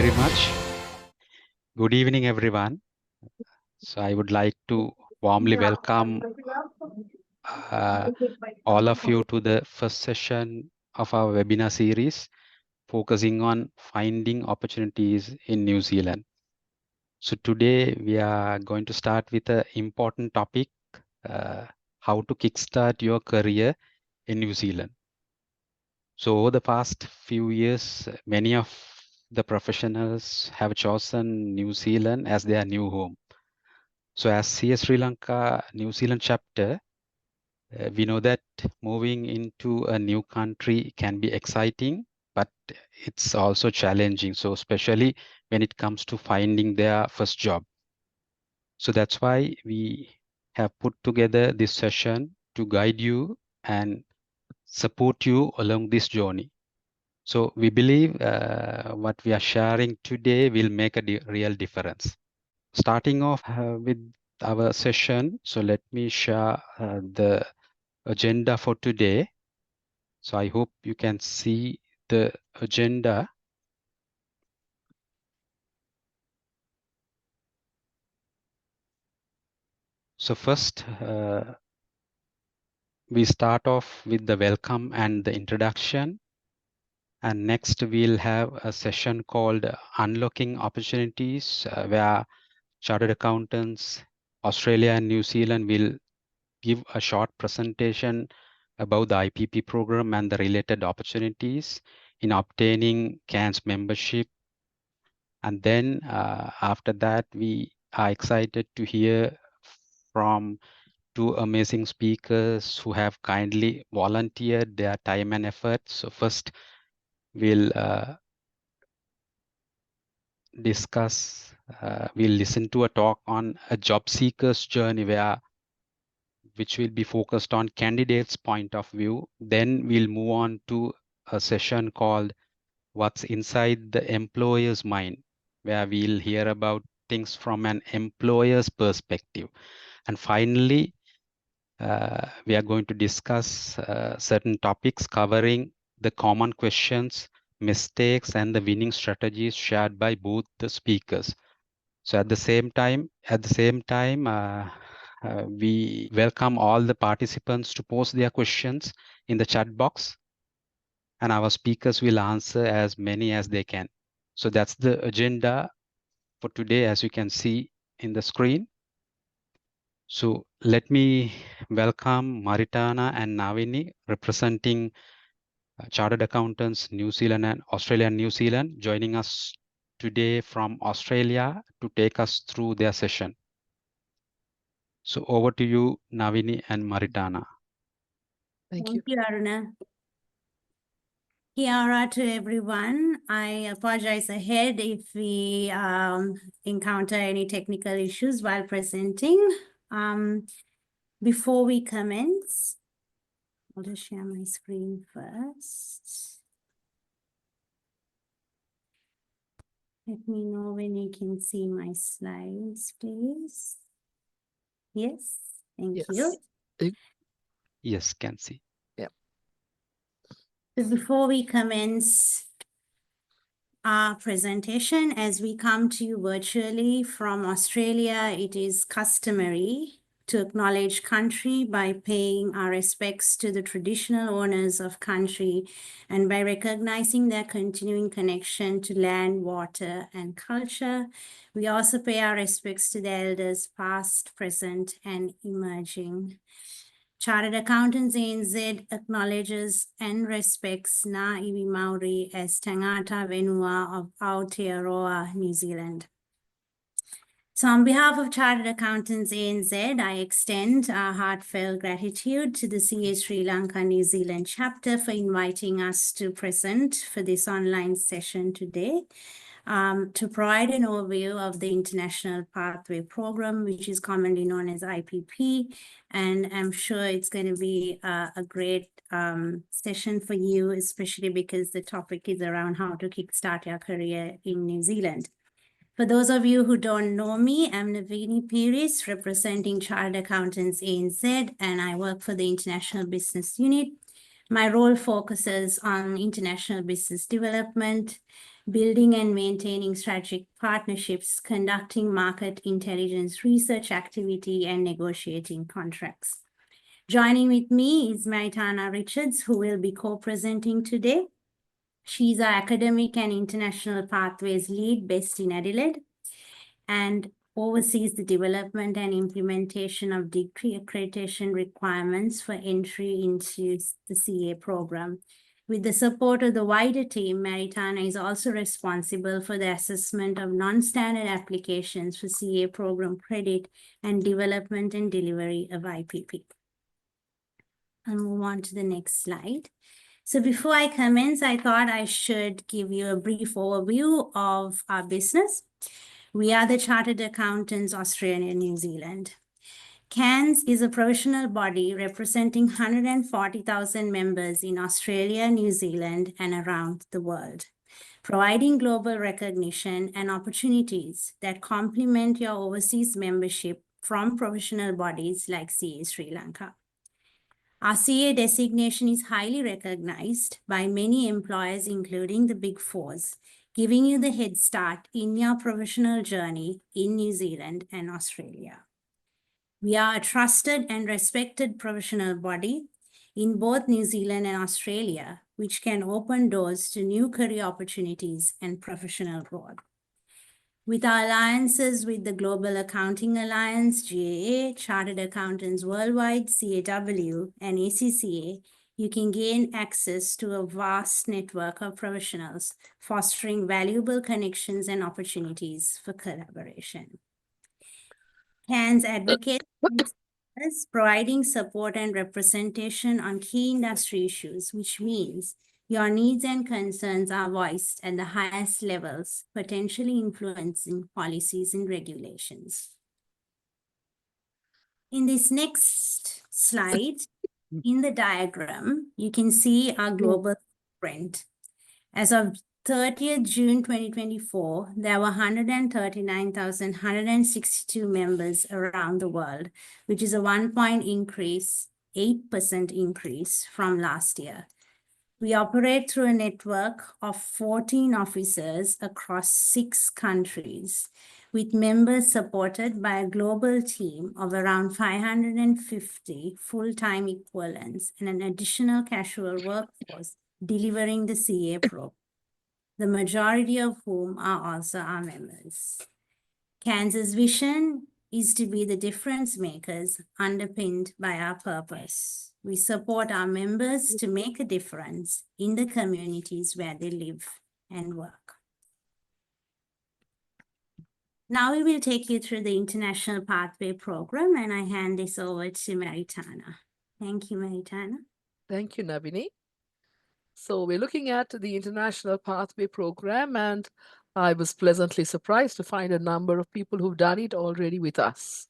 very much. Good evening, everyone. So I would like to warmly welcome uh, all of you to the first session of our webinar series focusing on finding opportunities in New Zealand. So today we are going to start with an important topic, how to kickstart your career in New Zealand. So over the past few years, many of the professionals have chosen New Zealand as their new home. So as CS Sri Lanka New Zealand chapter, we know that moving into a new country can be exciting, but it's also challenging. So especially when it comes to finding their first job. So that's why we have put together this session to guide you and support you along this journey. So we believe what we are sharing today will make a real difference. Starting off with our session, so let me share the agenda for today. So I hope you can see the agenda. So first, we start off with the welcome and the introduction. And next, we'll have a session called Unlocking Opportunities, where Chartered Accountants, Australia and New Zealand will give a short presentation about the IPP program and the related opportunities in obtaining CAN's membership. And then after that, we are excited to hear from two amazing speakers who have kindly volunteered their time and effort. So first, we'll we'll listen to a talk on a job seeker's journey which will be focused on candidates' point of view. Then we'll move on to a session called What's Inside the Employer's Mind, where we'll hear about things from an employer's perspective. And finally, we are going to discuss certain topics covering the common questions, mistakes, and the winning strategies shared by both the speakers. So at the same time, we welcome all the participants to post their questions in the chat box, and our speakers will answer as many as they can. So that's the agenda for today, as you can see in the screen. So let me welcome Maritana and Navini, representing Chartered Accountants New Zealand and Australia and New Zealand, joining us today from Australia to take us through their session. So over to you, Navini and Maritana. Thank you. Aruna. Kia to everyone. I apologize ahead if we encounter any technical issues while presenting. Before we commence, I'll just share my screen first. Let me know when you can see my slides, please. Yes, thank you. Yes, can see. Yeah. So before we commence our presentation, as we come to you virtually from Australia, it is customary to acknowledge country by paying our respects to the traditional owners of country and by recognizing their continuing connection to land, water, and culture. We also pay our respects to the elders past, present, and emerging. Chartered Accountants ANZ acknowledges and respects Ngā Iwi Māori as Tangata Whenua of Aotearoa, New Zealand. So on behalf of Chartered Accountants ANZ, I extend our heartfelt gratitude to the CS Sri Lanka New Zealand chapter for inviting us to present for this online session today. To provide an overview of the International Pathway Program, which is commonly known as IPP. And I'm sure it's going to be a great session for you, especially because the topic is around how to kickstart your career in New Zealand. For those of you who don't know me, I'm Navini Piris, representing Chartered Accountants ANZ, and I work for the International Business Unit. My role focuses on international business development, building and maintaining strategic partnerships, conducting market intelligence research activity, and negotiating contracts. Joining with me is Maritana Richards, who will be co-presenting today. She's our academic and international pathways lead based in Adelaide and oversees the development and implementation of degree accreditation requirements for entry into the CA program. With the support of the wider team, Maritana is also responsible for the assessment of non-standard applications for CA program credit and development and delivery of IPP. I'll move on to the next slide. So before I commence, I thought I should give you a brief overview of our business. We are the Chartered Accountants Australia and New Zealand. CANS is a professional body representing 140,000 members in Australia, New Zealand, and around the world, providing global recognition and opportunities that complement your overseas membership from professional bodies like CA Sri Lanka. Our CA designation is highly recognized by many employers, including the Big Fours, giving you the head start in your professional journey in New Zealand and Australia. We are a trusted and respected professional body in both New Zealand and Australia, which can open doors to new career opportunities and professional growth. With our alliances with the Global Accounting Alliance, GAA, Chartered Accountants Worldwide, CAW, and ACCA, you can gain access to a vast network of professionals, fostering valuable connections and opportunities for collaboration. CANS advocates providing support and representation on key industry issues, which means your needs and concerns are voiced at the highest levels, potentially influencing policies and regulations. In this next slide, in the diagram, you can see our global footprint. As of 30th June 2024, there were 139,162 members around the world, which is a 1% increase, 8% increase from last year. We operate through a network of 14 offices across 6 countries, with members supported by a global team of around 550 full-time equivalents and an additional casual workforce delivering the CA program, the majority of whom are also our members. CANS's vision is to be the difference makers underpinned by our purpose. We support our members to make a difference in the communities where they live and work. Now we will take you through the International Pathway Program, and I hand this over to Maritana. Thank you, Maritana. Thank you, Navini. So we're looking at the International Pathway Program, and I was pleasantly surprised to find a number of people who've done it already with us,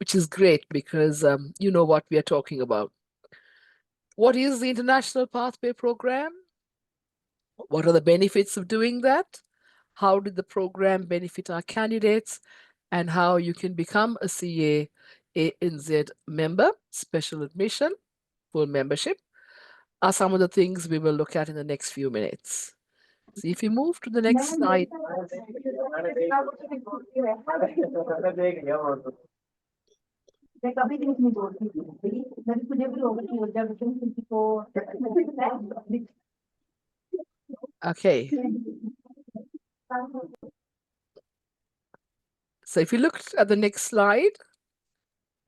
which is great because you know what we are talking about. What is the International Pathway Program? What are the benefits of doing that? How did the program benefit our candidates? And how you can become a CA ANZ member, special admission, full membership, are some of the things we will look at in the next few minutes. So if you move to the next slide. Okay. So if you look at the next slide,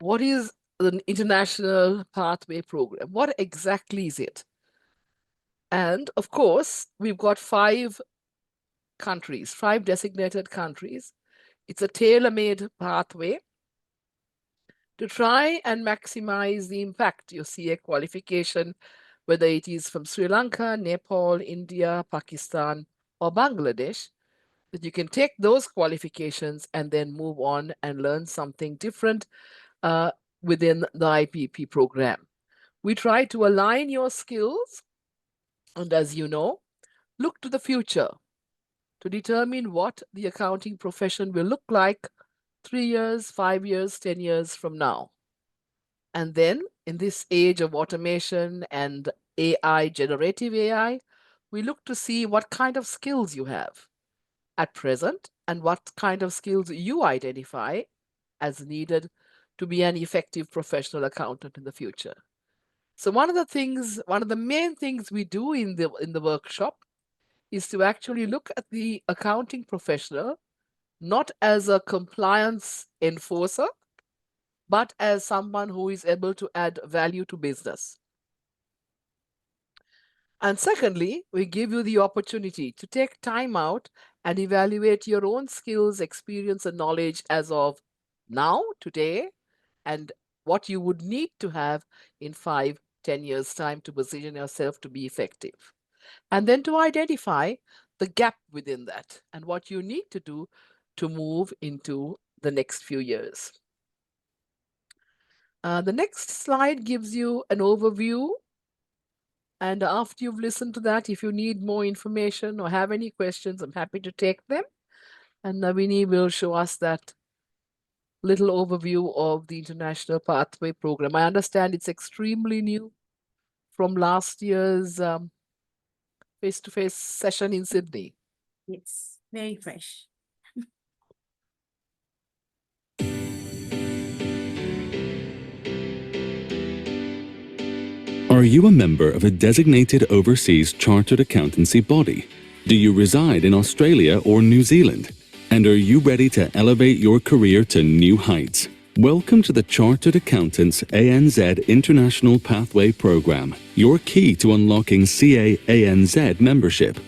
what is the International Pathway Program? What exactly is it? And of course, we've got 5 countries, 5 designated countries. It's a tailor-made pathway to try and maximize the impact your CA qualification, whether it is from Sri Lanka, Nepal, India, Pakistan, or Bangladesh, that you can take those qualifications and then move on and learn something different within the IPP program. We try to align your skills, and as you know, look to the future to determine what the accounting profession will look like 3 years, 5 years, 10 years from now. And then in this age of automation and AI, generative AI, we look to see what kind of skills you have at present and what kind of skills you identify as needed to be an effective professional accountant in the future. So one of the main things we do in the workshop is to actually look at the accounting professional not as a compliance enforcer, but as someone who is able to add value to business. And secondly, we give you the opportunity to take time out and evaluate your own skills, experience, and knowledge as of now, today, and what you would need to have in 5-10 years' time to position yourself to be effective. And then to identify the gap within that and what you need to do to move into the next few years. The next slide gives you an overview. And after you've listened to that, if you need more information or have any questions, I'm happy to take them. And Navini will show us that little overview of the International Pathway Program. I understand it's extremely new from last year's face-to-face session in Sydney. Yes, very fresh. Are you a member of a designated overseas chartered accountancy body? Do you reside in Australia or New Zealand? And are you ready to elevate your career to new heights? Welcome to the Chartered Accountants ANZ International Pathway Program, your key to unlocking CA ANZ membership.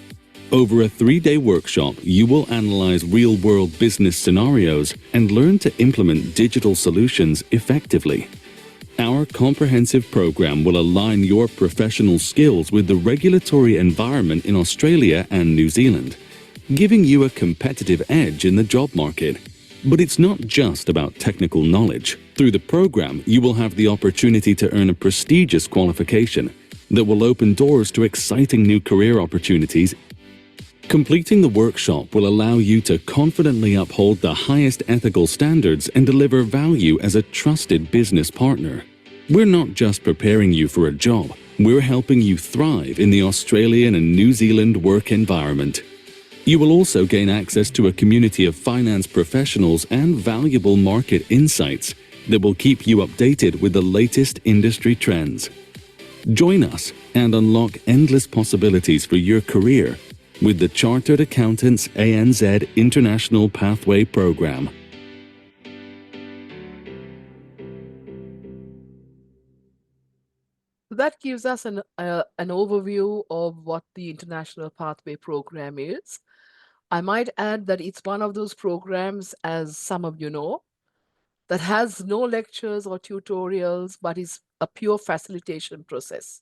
Over a 3-day workshop, you will analyze real-world business scenarios and learn to implement digital solutions effectively. Our comprehensive program will align your professional skills with the regulatory environment in Australia and New Zealand, giving you a competitive edge in the job market. But it's not just about technical knowledge. Through the program, you will have the opportunity to earn a prestigious qualification that will open doors to exciting new career opportunities. Completing the workshop will allow you to confidently uphold the highest ethical standards and deliver value as a trusted business partner. We're not just preparing you for a job, we're helping you thrive in the Australian and New Zealand work environment. You will also gain access to a community of finance professionals and valuable market insights that will keep you updated with the latest industry trends. Join us and unlock endless possibilities for your career with the Chartered Accountants ANZ International Pathway Program. That gives us an overview of what the International Pathway Program is. I might add that it's one of those programs, as some of you know, that has no lectures or tutorials, but is a pure facilitation process.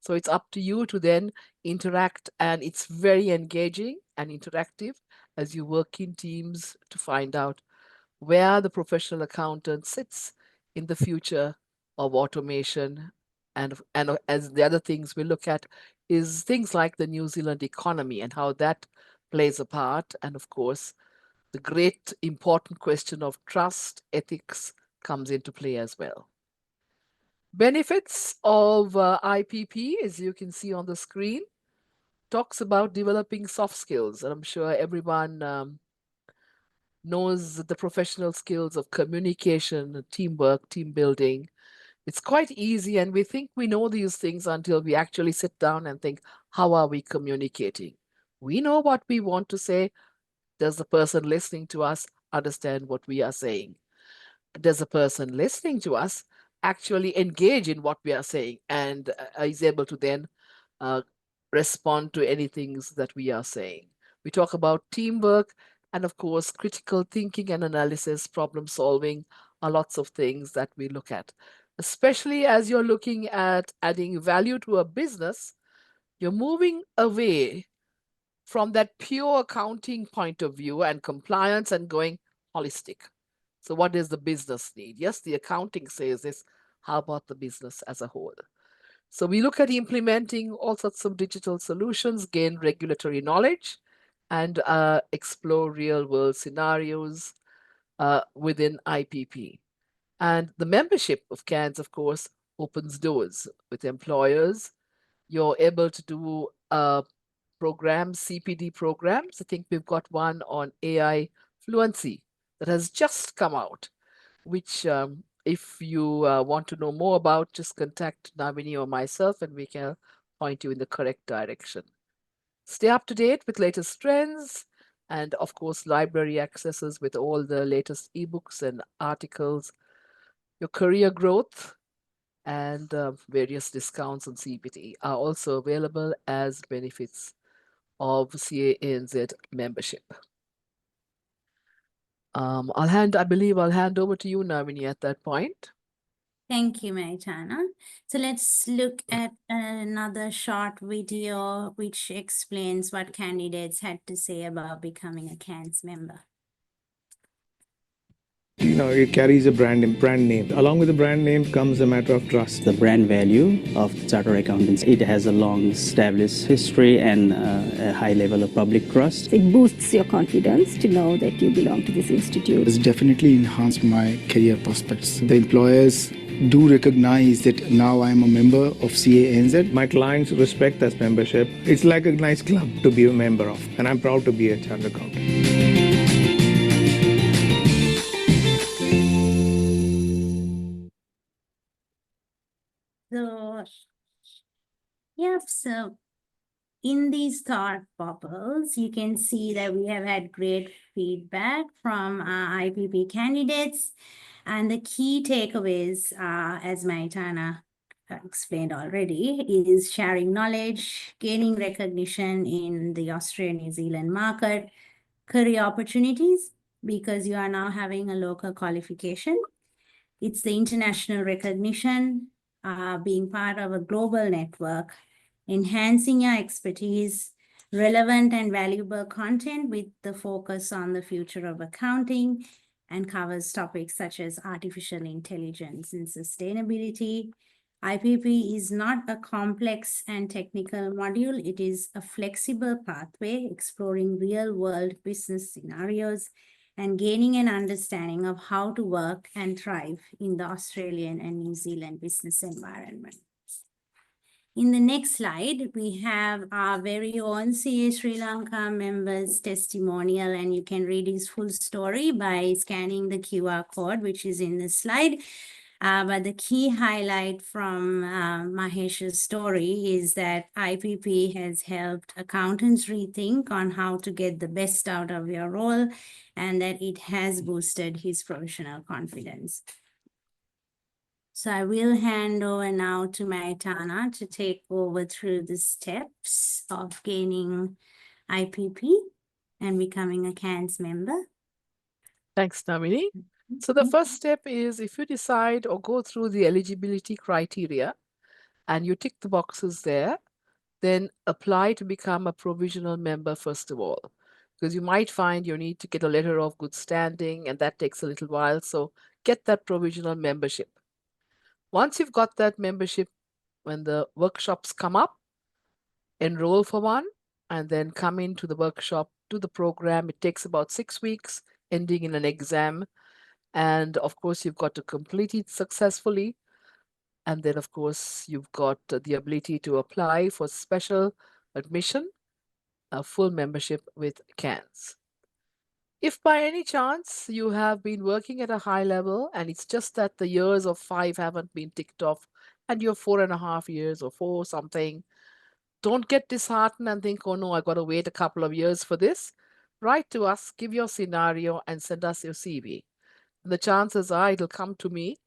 So it's up to you to then interact, and it's very engaging and interactive as you work in teams to find out where the professional accountant sits in the future of automation. And as the other things we look at is things like the New Zealand economy and how that plays a part. And of course, the great important question of trust, ethics comes into play as well. Benefits of IPP, as you can see on the screen, talks about developing soft skills. And I'm sure everyone knows the professional skills of communication, teamwork, team building. It's quite easy, and we think we know these things until we actually sit down and think, how are we communicating? We know what we want to say. Does the person listening to us understand what we are saying? Does the person listening to us actually engage in what we are saying and is able to then respond to any things that we are saying? We talk about teamwork and, of course, critical thinking and analysis, problem solving are lots of things that we look at. Especially as you're looking at adding value to a business, you're moving away from that pure accounting point of view and compliance and going holistic. So what does the business need? Yes, the accounting says this. How about the business as a whole? So we look at implementing all sorts of digital solutions, gain regulatory knowledge, and explore real-world scenarios within IPP. And the membership of CANS, of course, opens doors with employers. You're able to do programs, CPD programs. I think we've got one on AI fluency that has just come out, which if you want to know more about, just contact Navini or myself and we can point you in the correct direction. Stay up to date with latest trends and of course library accesses with all the latest ebooks and articles, your career growth and various discounts on CPT are also available as benefits of CANZ membership. I believe I'll hand over to you, Navini, at that point. Thank you, Maitana. So let's look at another short video which explains what candidates had to say about becoming a CANS member. You know, it carries a brand name. Along with the brand name comes a matter of trust. The brand value of chartered accountants, it has a long established history and a high level of public trust. It boosts your confidence to know that you belong to this institute. It's definitely enhanced my career prospects. The employers do recognize that now I am a member of CANZ. My clients respect this membership. It's like a nice club to be a member of, and I'm proud to be a chartered accountant. So, yep, so in these thought bubbles, you can see that we have had great feedback from IPP candidates. And the key takeaways, as Maitana explained already, is sharing knowledge, gaining recognition in the Australia-New Zealand market, career opportunities, because you are now having a local qualification. It's the international recognition, being part of a global network, enhancing your expertise, relevant and valuable content with the focus on the future of accounting, and covers topics such as artificial intelligence and sustainability. IPP is not a complex and technical module. It is a flexible pathway exploring real-world business scenarios and gaining an understanding of how to work and thrive in the Australian and New Zealand business environment. In the next slide, we have our very own CA Sri Lanka member's testimonial, and you can read his full story by scanning the QR code, which is in the slide. But the key highlight from Mahesh's story is that IPP has helped accountants rethink on how to get the best out of your role, and that it has boosted his professional confidence. So I will hand over now to Maitana to take over through the steps of gaining IPP and becoming a CANS member. Thanks, Navini. So the first step is if you decide or go through the eligibility criteria and you tick the boxes there, then apply to become a provisional member first of all, because you might find you need to get a letter of good standing and that takes a little while. So get that provisional membership. Once you've got that membership, when the workshops come up, enroll for one and then come into the workshop, do the program. It takes about 6 weeks, ending in an exam. And of course, you've got to complete it successfully. And then, of course, you've got the ability to apply for special admission, a full membership with CANS. If by any chance you have been working at a high level and it's just that the years of 5 haven't been ticked off and you're 4.5 years or 4 something, don't get disheartened and think, oh no, I got to wait a couple of years for this. Write to us, give your scenario and send us your CV. The chances are it'll come to me.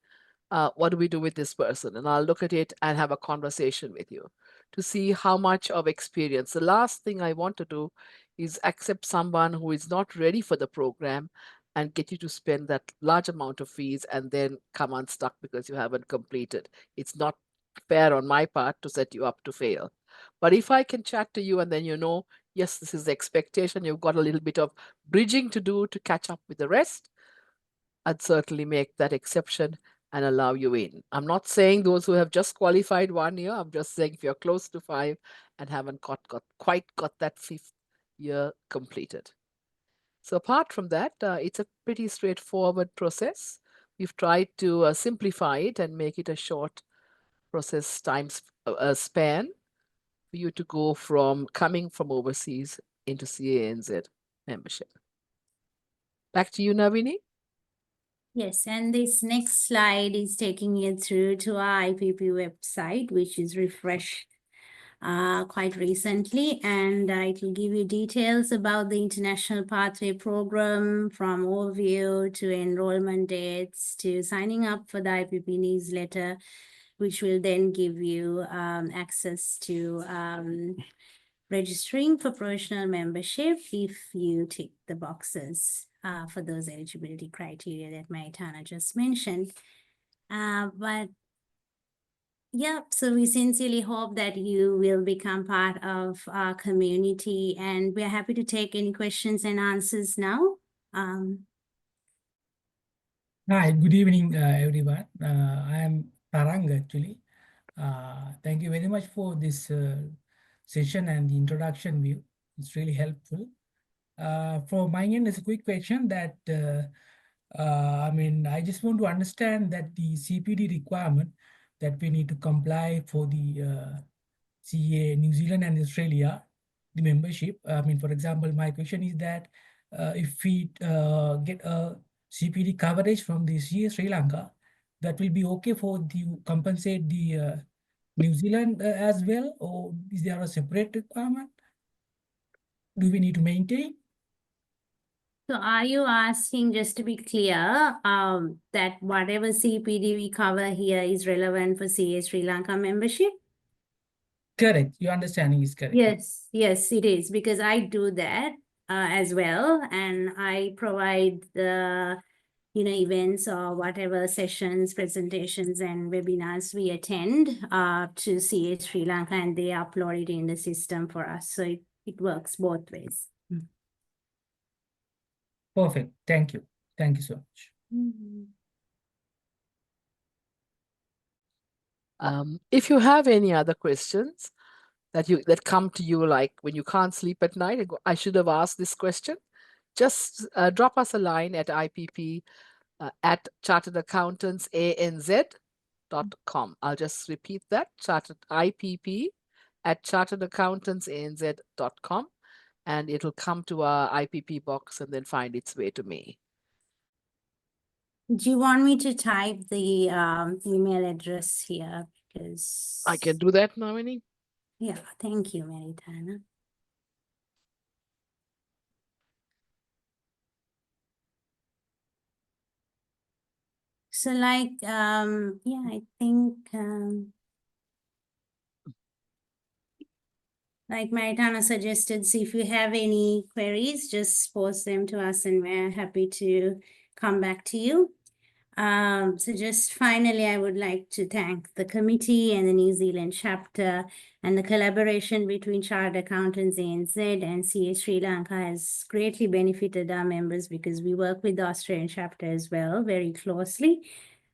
What do we do with this person? And I'll look at it and have a conversation with you to see how much of experience. The last thing I want to do is accept someone who is not ready for the program and get you to spend that large amount of fees and then come unstuck because you haven't completed. It's not fair on my part to set you up to fail. But if I can chat to you and then you know, yes, this is the expectation, you've got a little bit of bridging to do to catch up with the rest, I'd certainly make that exception and allow you in. I'm not saying those who have just qualified 1 year, I'm just saying if you're close to 5 and haven't quite got that 5th year completed. So apart from that, it's a pretty straightforward process. We've tried to simplify it and make it a short process time span. for you to go from coming from overseas into CANZ membership. Back to you, Navini. Yes, and this next slide is taking you through to our IPP website, which is refreshed quite recently, and it will give you details about the International Pathway Program, from overview to enrollment dates to signing up for the IPP newsletter, which will then give you access to registering for professional membership if you tick the boxes for those eligibility criteria that Maitana just mentioned. But yeah, so we sincerely hope that you will become part of our community, and we're happy to take any questions and answers now. Hi, good evening, everyone. I am Tarang actually. Thank you very much for this session and the introduction view. It's really helpful. For my end, it's a quick question that, I just want to understand that the CPD requirement that we need to comply for the CA New Zealand and Australia, the membership. For example, my question is that if we get a CPD coverage from the CA Sri Lanka, that will be okay for the compensate the New Zealand as well, or is there a separate requirement? Do we need to maintain? So are you asking, just to be clear, that whatever CPD we cover here is relevant for CA Sri Lanka membership? Correct. Your understanding is correct. Yes, yes, it is, because I do that as well, and I provide the events or whatever sessions, presentations, and webinars we attend to CA Sri Lanka, and they upload it in the system for us. So it works both ways. Perfect. Thank you. Thank you so much. If you have any other questions that come to you, like when you can't sleep at night, and go, I should have asked this question, just drop us a line at IPP at charteredaccountantsANZ.com. I'll just repeat that, IPP at charteredaccountantsANZ.com, and it'll come to our IPP box and then find its way to me. Do you want me to type the email address here? Because I can do that, Navini. Yeah, thank you, Maritana. So I think like Maritana suggested, so if you have any queries, just post them to us and we're happy to come back to you. So just finally, I would like to thank the committee and the New Zealand chapter, and the collaboration between Chartered Accountants ANZ and CA Sri Lanka has greatly benefited our members, because we work with the Australian chapter as well very closely.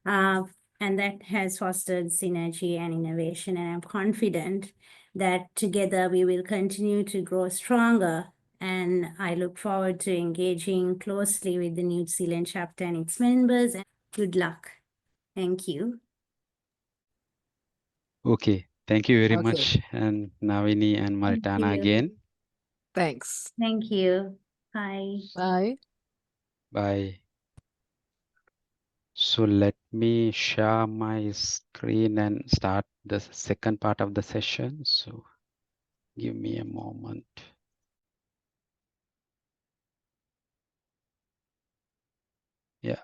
And that has fostered synergy and innovation, and I'm confident that together we will continue to grow stronger. And I look forward to engaging closely with the New Zealand chapter and its members. And good luck. Thank you. Okay. Thank you very Okay. much, and Navini and Thank Maritana you. again. Thanks. Thank you. Bye. Bye. Bye. So let me share my screen and start the second part of the session. So give me a moment. Yeah.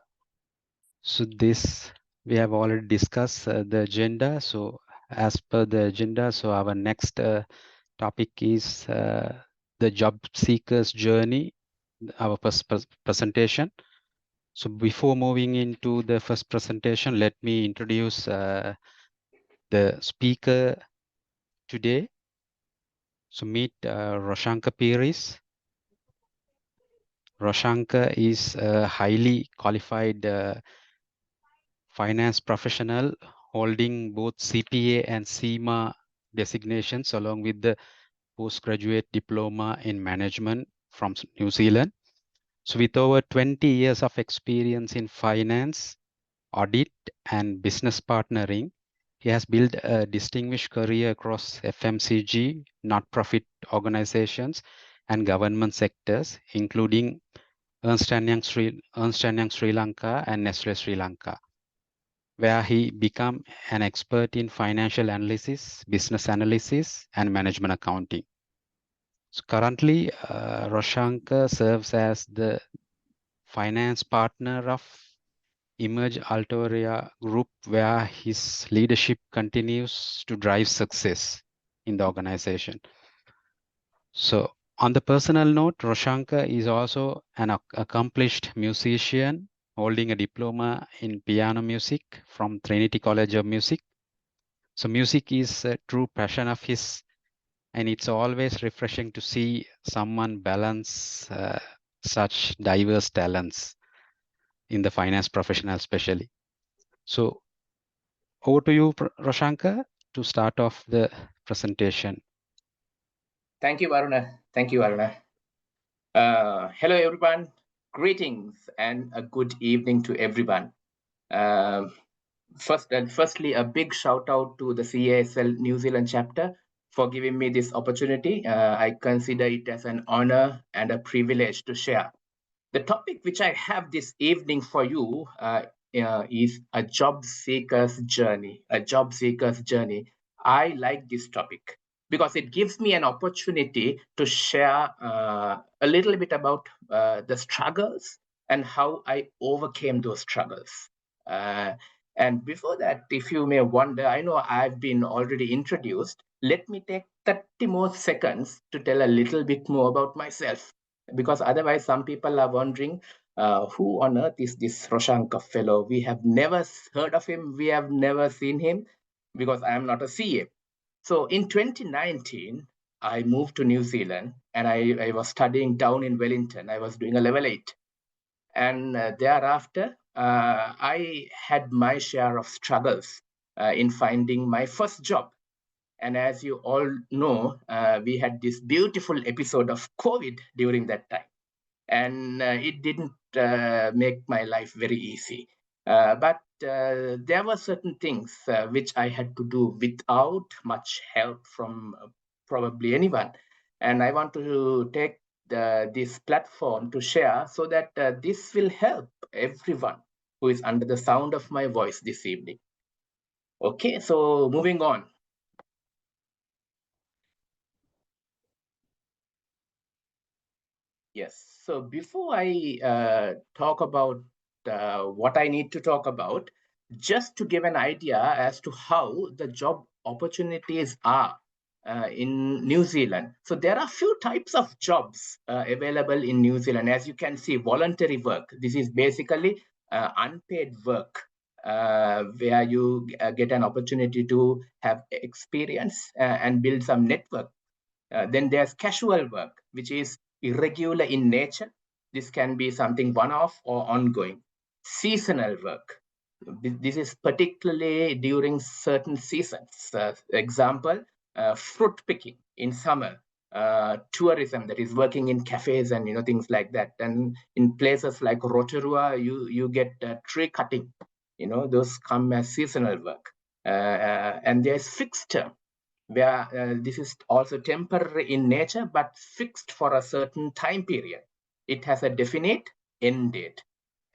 So this we have already discussed the agenda. So as per the agenda, so our next topic is the job seeker's journey, our first presentation. So before moving into the first presentation, let me introduce the speaker today. So meet Roshanka Piris. Roshanka is a highly qualified finance professional holding both CPA and CIMA designations, along with the postgraduate diploma in management from New Zealand. So with over 20 years of experience in finance, audit, and business partnering, He has built a distinguished career across FMCG, not-profit organizations, and government sectors, including Ernst & Young Sri Lanka and Nestle Sri Lanka, where he became an expert in financial analysis, business analysis, and management accounting. So currently, Roshankar serves as the finance partner of Emerge Altoria Group, where his leadership continues to drive success in the organization. So on the personal note, Roshankar is also an accomplished musician holding a diploma in piano music from Trinity College of Music. So music is a true passion of his, and it's always refreshing to see someone balance such diverse talents in the finance profession especially. So over to you, Roshankar, to start off the presentation. Thank you, Varuna. Thank you, Varuna. Hello, everyone. Greetings and a good evening to everyone. Firstly, a big shout out to the CASL New Zealand chapter for giving me this opportunity. I consider it as an honor and a privilege to share. The topic which I have this evening for you is a job seeker's journey. A job seeker's journey. I like this topic because it gives me an opportunity to share a little bit about the struggles and how I overcame those struggles. And before that, if you may wonder, I know I've been already introduced. Let me take 30 more seconds to tell a little bit more about myself, because otherwise some people are wondering, who on earth is this Roshankar fellow? We have never heard of him. We have never seen him, because I am not a CA. So in 2019, I moved to New Zealand and I was studying down in Wellington. I was doing a level 8. And thereafter, I had my share of struggles in finding my first job. And as you all know, we had this beautiful episode of COVID during that time. And it didn't make my life very easy. But there were certain things which I had to do without much help from probably anyone. And I want to take this platform to share so that this will help everyone who is under the sound of my voice this evening. Okay, so moving on. Yes, so before I talk about what I need to talk about, just to give an idea as to how the job opportunities are in New Zealand. So there are a few types of jobs available in New Zealand. As you can see, voluntary work. This is basically unpaid work where you get an opportunity to have experience and build some network. Then there's casual work, which is irregular in nature. This can be something one-off or ongoing. Seasonal work. This is particularly during certain seasons. Example, fruit picking in summer. Tourism, that is working in cafes and things like that. And in places like Rotorua, you get tree cutting. Those come as seasonal work. And there's fixed term, where this is also temporary in nature, but fixed for a certain time period. It has a definite end date.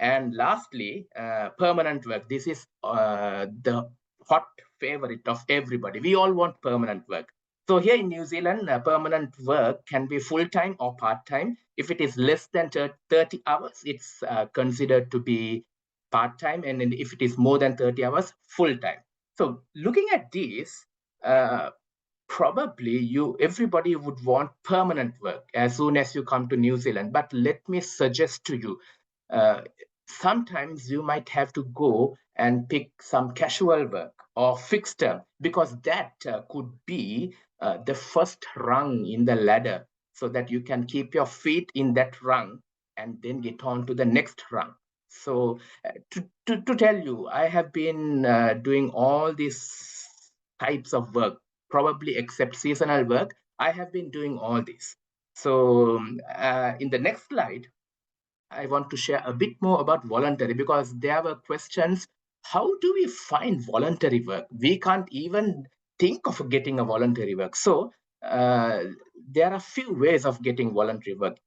And lastly, permanent work. This is the hot favorite of everybody. We all want permanent work. So here in New Zealand, permanent work can be full-time or part-time. If it is less than 30 hours, it's considered to be part-time. And if it is more than 30 hours, full-time. So looking at these, probably everybody would want permanent work as soon as you come to New Zealand. But let me suggest to you, sometimes you might have to go and pick some casual work or fixed term, because that could be the first rung in the ladder, so that you can keep your feet in that rung and then get on to the next rung. So to tell you, I have been doing all these types of work, probably except seasonal work. I have been doing all this. So in the next slide, I want to share a bit more about voluntary, because there were questions how do we find voluntary work? We can't even think of getting a voluntary work. So there are few ways of getting voluntary work.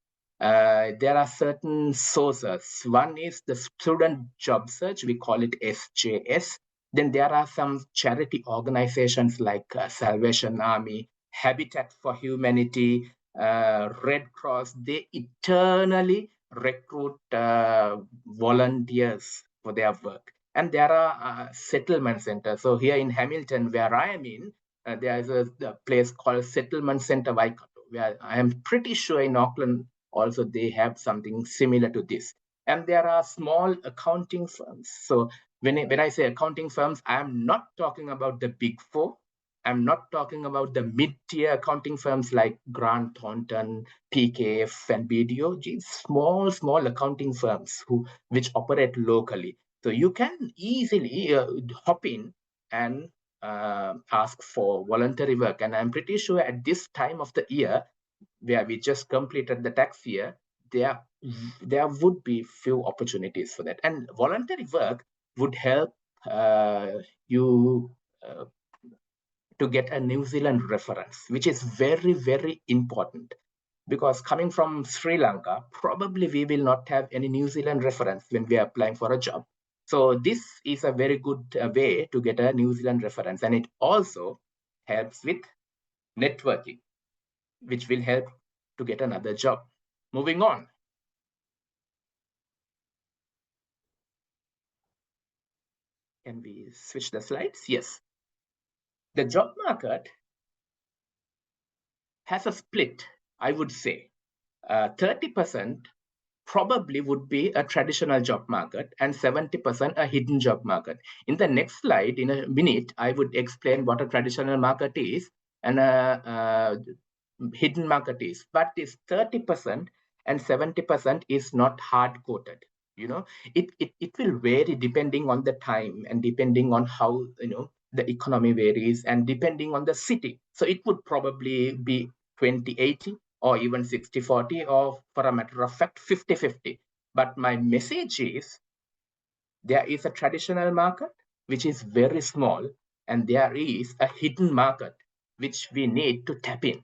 There are certain sources. One is the student job search, we call it SJS. Then there are some charity organizations like Salvation Army, Habitat for Humanity, Red Cross. They eternally recruit volunteers for their work. And there are settlement centers. So here in Hamilton, where I am in, there is a place called Settlement Center Waikato, where I am pretty sure in Auckland also they have something similar to this. And there are small accounting firms. So when I say accounting firms, I am not talking about the big four. I'm not talking about the mid-tier accounting firms like Grant Thornton, PKF, and BDO. Small accounting firms which operate locally. So you can easily hop in and ask for voluntary work. And I'm pretty sure at this time of the year, where we just completed the tax year, there would be few opportunities for that. And voluntary work would help you to get a New Zealand reference, which is very, very important. Because coming from Sri Lanka, probably we will not have any New Zealand reference when we are applying for a job. So this is a very good way to get a New Zealand reference. And it also helps with networking, which will help to get another job. Moving on. Can we switch the slides? Yes. The job market has a split, I would say. 30% probably would be a traditional job market and 70% a hidden job market. In the next slide, in a minute, I would explain what a traditional market is and a hidden market is. But this 30% and 70% is not hard-coded. You know, it will vary depending on the time and depending on how, the economy varies and depending on the city. So it would probably be 20-80 or even 60-40 or, for a matter of fact, 50-50. But my message is there is a traditional market which is very small and there is a hidden market which we need to tap in.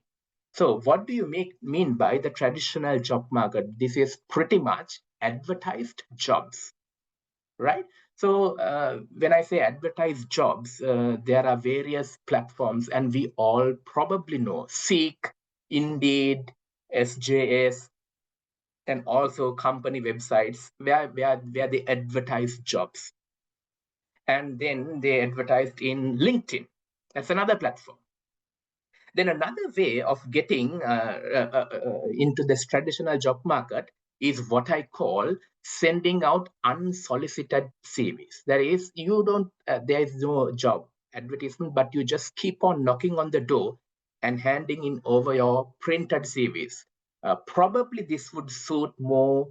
So what do you mean by the traditional job market? This is pretty much advertised jobs, right? So when I say advertised jobs, there are various platforms and we all probably know Seek, Indeed, SJS, and also company websites where they advertise jobs. And then they advertised in LinkedIn. That's another platform. Then another way of getting into this traditional job market is what I call sending out unsolicited CVs. That is, there is no job advertisement, but you just keep on knocking on the door and handing in over your printed CVs. Probably this would suit more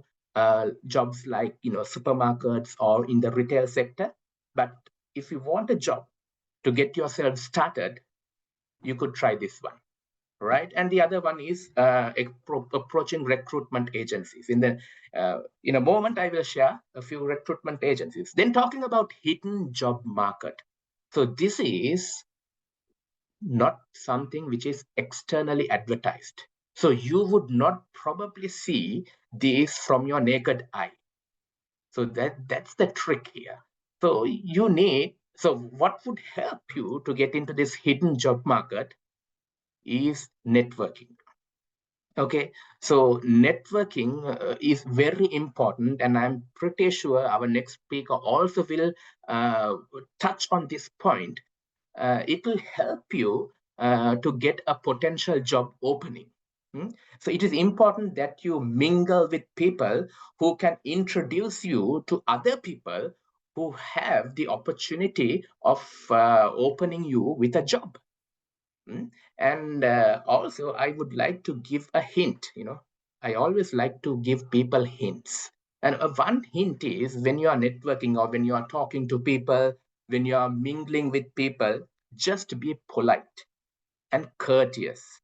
jobs like supermarkets or in the retail sector. But if you want a job to get yourself started, you could try this one, right? And the other one is approaching recruitment agencies. In a moment, I will share a few recruitment agencies. Then talking about hidden job market. So this is not something which is externally advertised. So you would not probably see this from your naked eye. So that's the trick here. So what would help you to get into this hidden job market is networking. Okay, so networking is very important, and I'm pretty sure our next speaker also will touch on this point. It will help you to get a potential job opening. So it is important that you mingle with people who can introduce you to other people who have the opportunity of opening you with a job. And also, I would like to give a hint. I always like to give people hints. And one hint is when you are networking or when you are talking to people, when you are mingling with people, just be polite and courteous.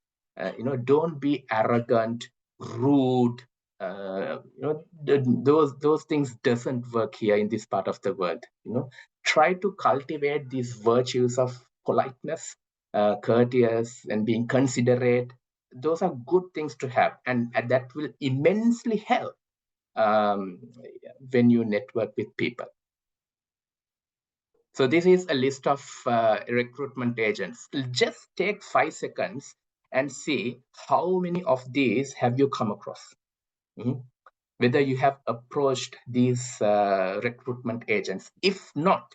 Don't be arrogant, rude. Those things doesn't work here in this part of the world. try to cultivate these virtues of politeness, courteous, and being considerate. Those are good things to have, and that will immensely help when you network with people. So this is a list of recruitment agents. Just take 5 seconds and see how many of these have you come across. Whether you have approached these recruitment agents. If not,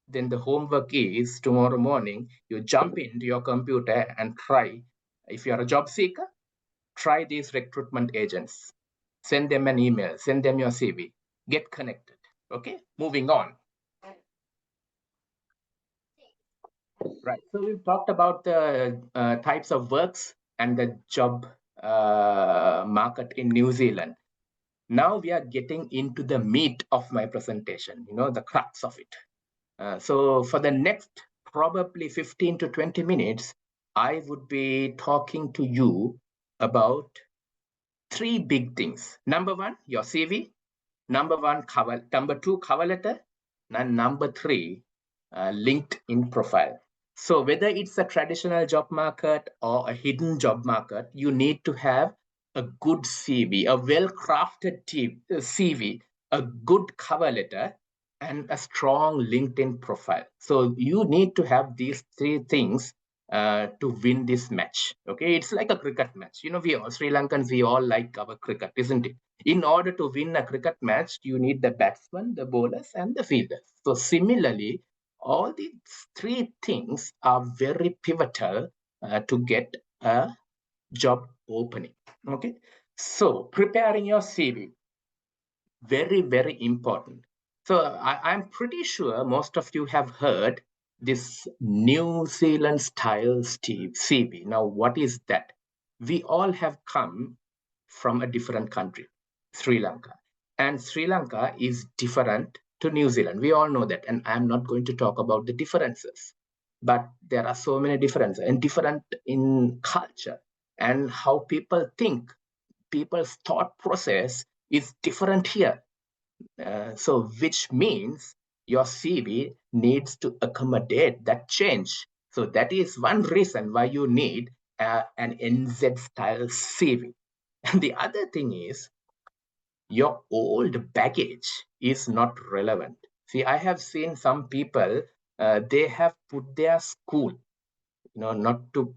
then the homework is tomorrow morning, you jump into your computer and try. If you're a job seeker, try these recruitment agents. Send them an email, send them your CV, get connected. Okay, moving on. Right, so we've talked about the types of works and the job market in New Zealand. Now we are getting into the meat of my presentation, the crux of it. So for the next probably 15 to 20 minutes, I would be talking to you about 3 big things. Number 1, your CV. Number 2, cover letter. And number 3, LinkedIn profile. So whether it's a traditional job market or a hidden job market, you need to have a good CV, a well-crafted CV, a good cover letter, and a strong LinkedIn profile. So you need to have these 3 things to win this match. Okay, it's like a cricket match. We Sri Lankans, we all like our cricket, isn't it? In order to win a cricket match, you need the batsman, the bowlers, and the fielders. So similarly, all these 3 things are very pivotal to get a job opening. Okay, so preparing your CV, very, very important. So I'm pretty sure most of you have heard this New Zealand style CV. Now, what is that? We all have come from a different country, Sri Lanka. And Sri Lanka is different to New Zealand. We all know that. And I'm not going to talk about the differences. But there are so many differences, and different in culture and how people think. People's thought process is different here. So which means your CV needs to accommodate that change. So that is one reason why you need an NZ style CV. And the other thing is your old baggage is not relevant. See, I have seen some people, they have put their school, not to,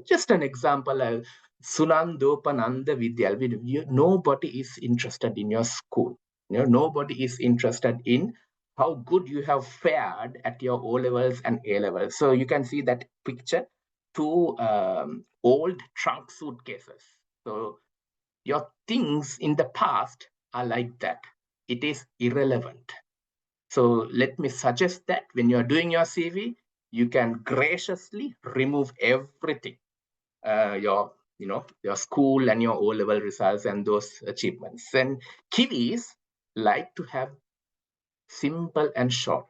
just an example, Sunandopananda Vidyal, nobody is interested in your school. Nobody is interested in how good you have fared at your O levels and A levels. So you can see that picture, 2 old trunk suitcases. So your things in the past are like that. It is irrelevant. So let me suggest that when you're doing your CV, you can graciously remove everything, your school and your O-level results and those achievements. And Kiwis like to have simple and short.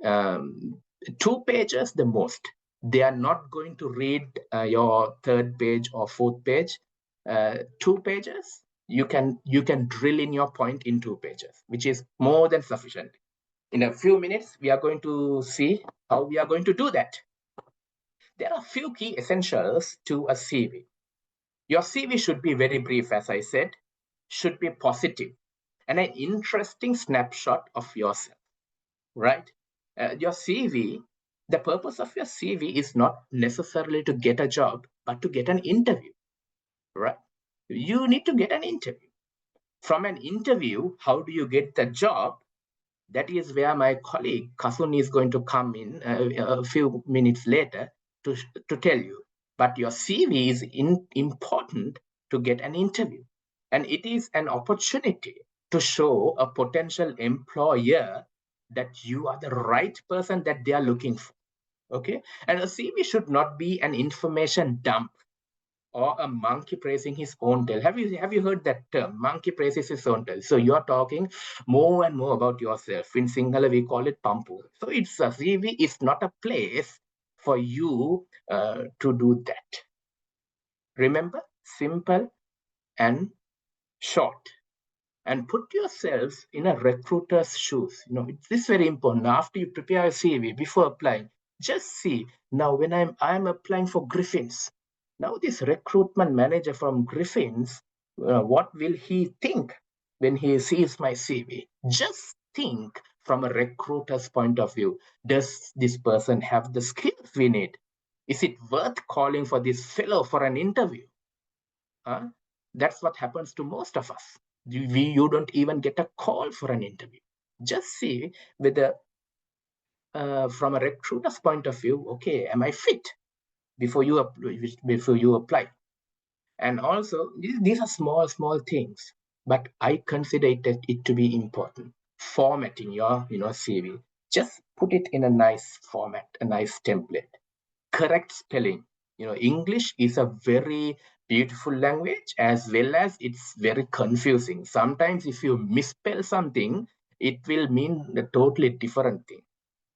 2 pages the most. They are not going to read your 3rd page or 4th page. 2 pages, you can drill in your point in 2 pages, which is more than sufficient. In a few minutes, we are going to see how we are going to do that. There are a few key essentials to a CV. Your CV should be very brief, as I said, should be positive, and an interesting snapshot of yourself, right? Your CV, the purpose of your CV is not necessarily to get a job, but to get an interview, right? You need to get an interview. From an interview, how do you get the job? That is where my colleague Kasun is going to come in a few minutes later to tell you. But your CV is important to get an interview. And it is an opportunity to show a potential employer that you are the right person that they are looking for. Okay? And a CV should not be an information dump or a monkey praising his own tail. Have you heard that term? Monkey praises his own tail. So you're talking more and more about yourself. In Sinhala, we call it pampu. So it's a CV is not a place for you to do that. Remember, simple and short. and put yourselves in a recruiter's shoes. This is very important. After you prepare a CV, before applying, just see, now when I'm applying for Griffins, now this recruitment manager from Griffins, what will he think when he sees my CV? Just think from a recruiter's point of view. Does this person have the skills we need? Is it worth calling for this fellow for an interview? That's what happens to most of us. You don't even get a call for an interview. Just see whether, from a recruiter's point of view, okay, am I fit before you apply? And also, these are small things, but I consider it to be important. Formatting your CV. Just put it in a nice format, a nice template. Correct spelling. English is a very beautiful language, as well as it's very confusing. Sometimes if you misspell something, it will mean a totally different thing.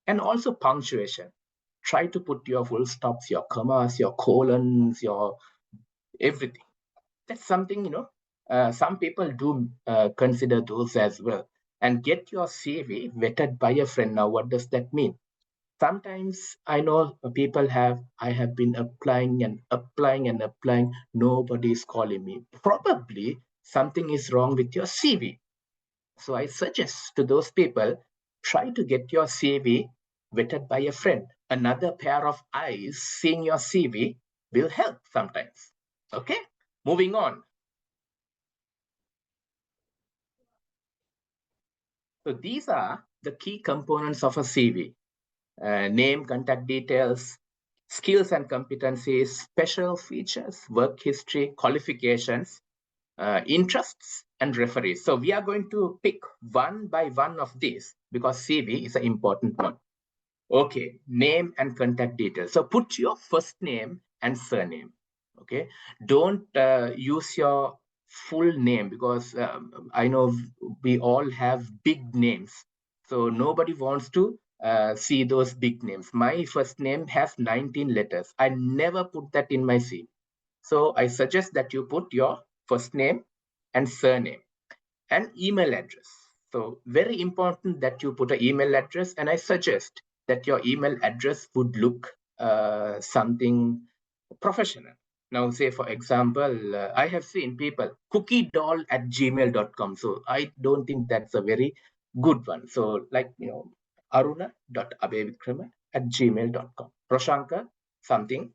And also punctuation. Try to put your full stops, your commas, your colons, your everything. That's something, some people do consider those as well. And get your CV vetted by a friend. Now, what does that mean? Sometimes I know I have been applying and applying. Nobody is calling me. Probably something is wrong with your CV. So I suggest to those people, try to get your CV vetted by a friend. Another pair of eyes seeing your CV will help sometimes. Okay, moving on. So these are the key components of a CV. Name, contact details, skills and competencies, special features, work history, qualifications, interests, and referees. So we are going to pick one by one of these because CV is an important one. Okay, name and contact details. So put your first name and surname. Okay, don't use your full name because I know we all have big names. So nobody wants to see those big names. My first name has 19 letters. I never put that in my CV. So I suggest that you put your first name and surname and email address. So very important that you put an email address, and I suggest that your email address would look something professional. Now, say for example, I have seen people cookiedoll@gmail.com. So I don't think that's a very good one. So like, aruna.abevikrama@gmail.com. Prashanka something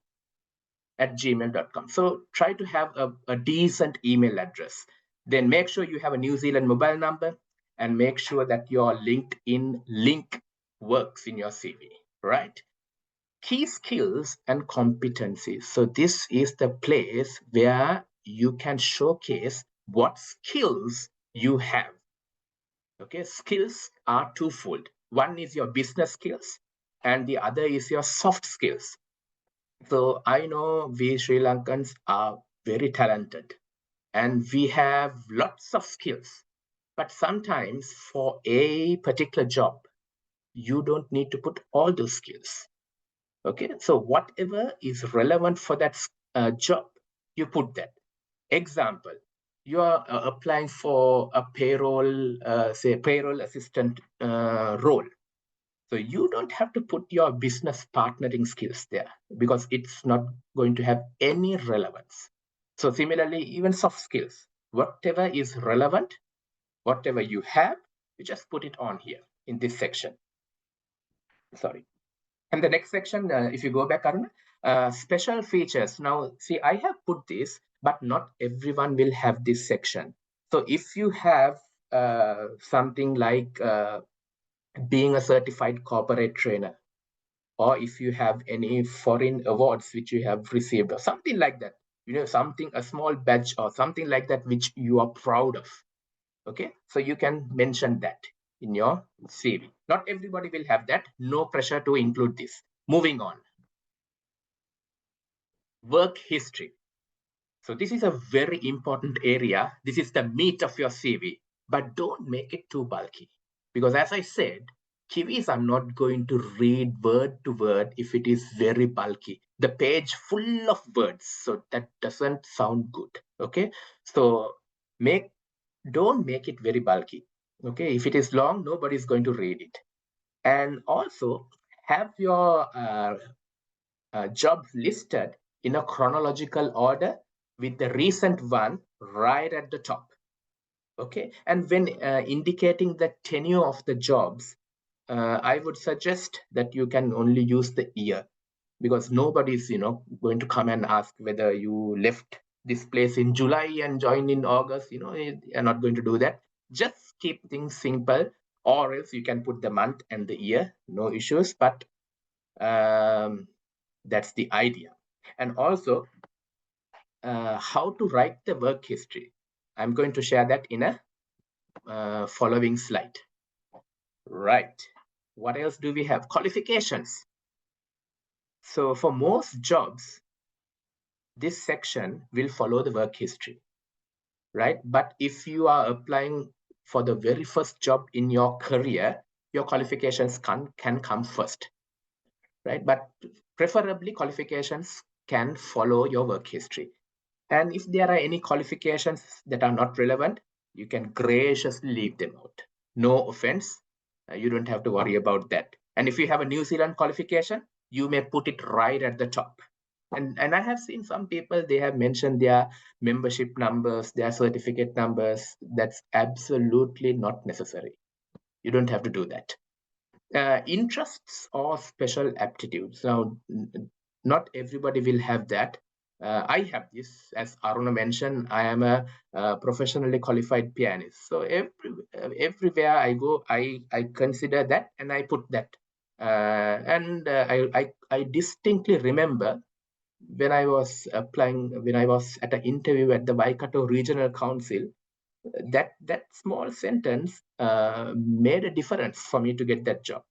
@gmail.com. So try to have a decent email address. Then make sure you have a New Zealand mobile number and make sure that your LinkedIn link works in your CV, right? Key skills and competencies. So this is the place where you can showcase what skills you have. Okay, skills are twofold. One is your business skills and the other is your soft skills. So I know we Sri Lankans are very talented and we have lots of skills. But sometimes for a particular job, you don't need to put all those skills. Okay, so whatever is relevant for that job, you put that. Example, you are applying for a payroll, say payroll assistant role. So you don't have to put your business partnering skills there because it's not going to have any relevance. So similarly, even soft skills, whatever is relevant, whatever you have, you just put it on here in this section. Sorry. And the next section, if you go back, Aruna, special features. Now, see, I have put this, but not everyone will have this section. So if you have something like being a certified corporate trainer, or if you have any foreign awards which you have received or something like that, something, a small badge or something like that which you are proud of. Okay, so you can mention that in your CV. Not everybody will have that. No pressure to include this. Moving on. Work history. So this is a very important area. This is the meat of your CV, but don't make it too bulky. Because as I said, Kiwis are not going to read word to word if it is very bulky. The page full of words, so that doesn't sound good. Okay, so make don't make it very bulky. Okay, if it is long, nobody is going to read it. And also have your jobs listed in a chronological order with the recent one right at the top. Okay, and when indicating the tenure of the jobs, I would suggest that you can only use the year, because nobody's going to come and ask whether you left this place in July and joined in August. You're not going to do that. Just keep things simple, or else you can put the month and the year, no issues. But that's the idea. And also how to write the work history. I'm going to share that in a following slide. Right. What else do we have? Qualifications. So for most jobs, this section will follow the work history, right? But if you are applying for the very first job in your career, your qualifications can come first, right? But preferably qualifications can follow your work history. And if there are any qualifications that are not relevant, you can graciously leave them out. No offense, you don't have to worry about that. And if you have a New Zealand qualification, you may put it right at the top. And I have seen some people, they have mentioned their membership numbers, their certificate numbers. That's absolutely not necessary. You don't have to do that. Interests or special aptitudes. Now, not everybody will have that. I have this, as Aruna mentioned. I am a professionally qualified pianist. So everywhere I go, I consider that and I put that. I distinctly remember when I was applying, when I was at an interview at the Waikato Regional Council, that small sentence made a difference for me to get that job.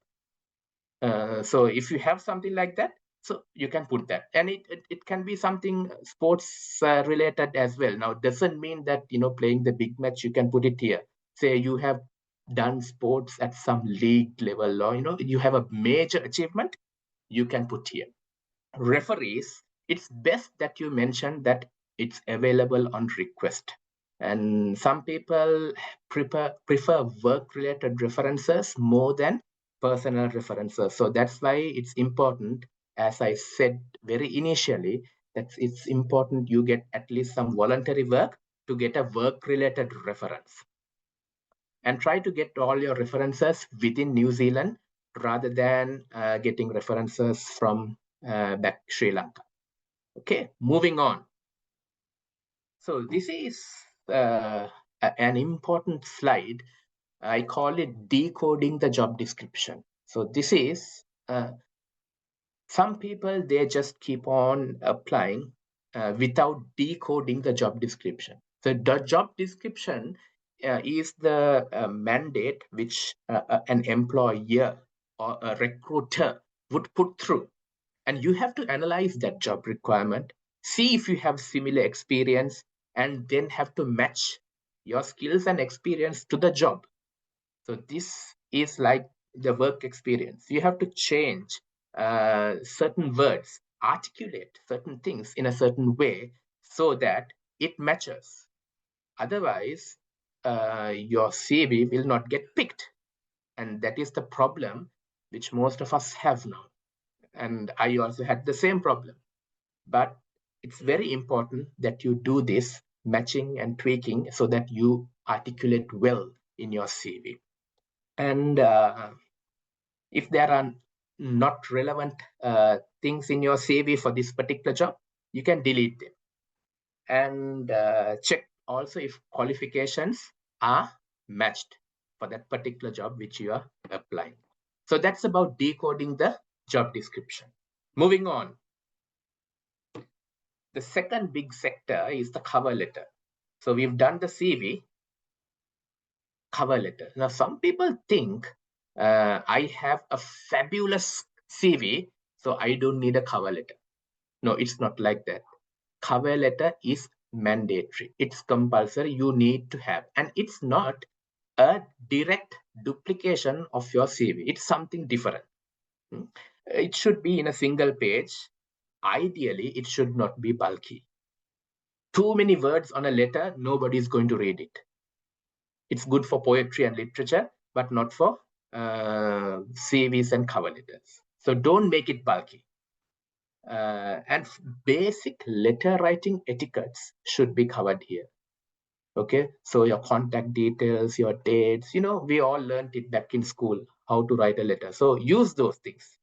So if you have something like that, so you can put that, and it can be something sports related as well. Now, doesn't mean that playing the big match you can put it here. Say you have done sports at some league level, or you have a major achievement, you can put here. Referees, it's best that you mention that it's available on request. And some people prefer work-related references more than personal references. So that's why it's important, as I said very initially, that it's important you get at least some voluntary work to get a work-related reference. And try to get all your references within New Zealand rather than getting references from back Sri Lanka. Okay, moving on. So this is an important slide. I call it decoding the job description. So this is some people, they just keep on applying without decoding the job description. So the job description is the mandate which an employer or a recruiter would put through. And you have to analyze that job requirement, see if you have similar experience, and then have to match your skills and experience to the job. So this is like the work experience. You have to change certain words, articulate certain things in a certain way so that it matches. Otherwise, your CV will not get picked. And that is the problem which most of us have now. And I also had the same problem. But it's very important that you do this matching and tweaking so that you articulate well in your CV. And if there are not relevant things in your CV for this particular job, you can delete them. And check also if qualifications are matched for that particular job which you are applying. So that's about decoding the job description. Moving on. The second big sector is the cover letter. So we've done the CV, cover letter. Now, some people think I have a fabulous CV, so I don't need a cover letter. No, it's not like that. Cover letter is mandatory. It's compulsory. You need to have. And it's not a direct duplication of your CV. It's something different. It should be in a single page. Ideally, it should not be bulky. Too many words on a letter, nobody is going to read it. It's good for poetry and literature, but not for CVs and cover letters. So don't make it bulky. And basic letter writing etiquettes should be covered here. Okay, so your contact details, your dates, we all learned it back in school, how to write a letter. So use those things.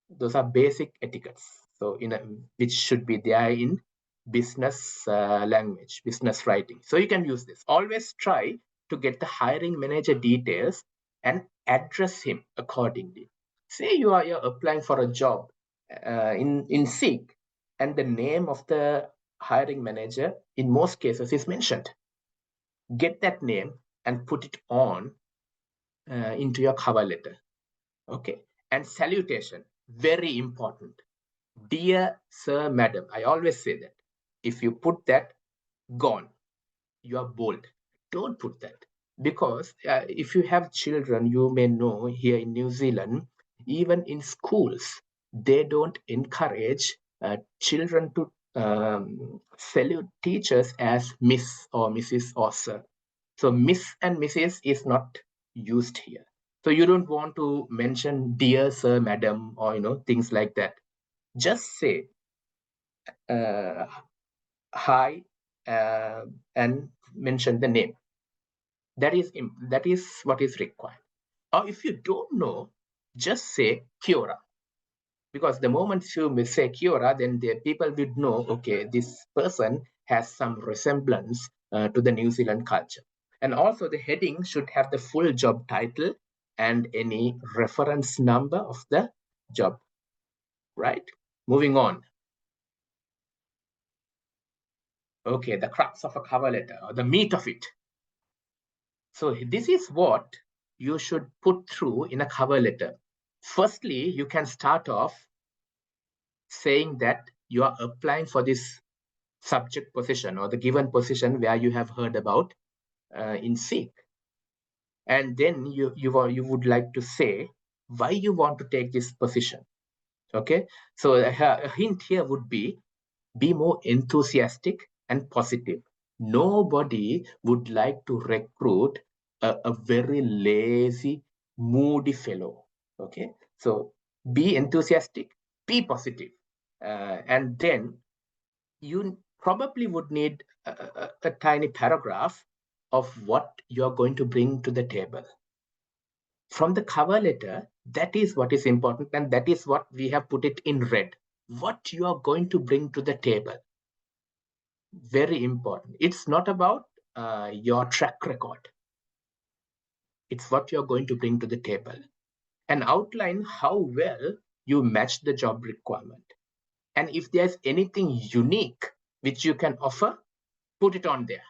Those are basic etiquettes. So which should be there in business language, business writing. So you can use this. Always try to get the hiring manager details and address him accordingly. Say you're applying for a job in Seek, and the name of the hiring manager in most cases is mentioned. Get that name and put it on into your cover letter. Okay, and salutation, very important. Dear sir, madam, I always say that. If you put that, gone. You are bold. Don't put that. Because if you have children, you may know here in New Zealand, even in schools, they don't encourage children to salute teachers as Miss or Mrs. or Sir. So Miss and Mrs. is not used here. So you don't want to mention dear sir, madam, or things like that. Just say hi and mention the name. That is what is required. Or if you don't know, just say kia ora. Because the moment you say kia ora, then the people would know, okay, this person has some resemblance to the New Zealand culture. And also the heading should have the full job title and any reference number of the job, right? Moving on. Okay, the crux of a cover letter, or the meat of it. So this is what you should put through in a cover letter. Firstly, you can start off saying that you are applying for this subject position or the given position where you have heard about in Seek. And then you would like to say why you want to take this position. Okay, so a hint here would be more enthusiastic and positive. Nobody would like to recruit a very lazy, moody fellow. Okay, so be enthusiastic, be positive. And then you probably would need a tiny paragraph of what you're going to bring to the table. From the cover letter, that is what is important, and that is what we have put it in red. What you are going to bring to the table. Very important. It's not about your track record. It's what you're going to bring to the table. And outline how well you match the job requirement. And if there's anything unique which you can offer, put it on there.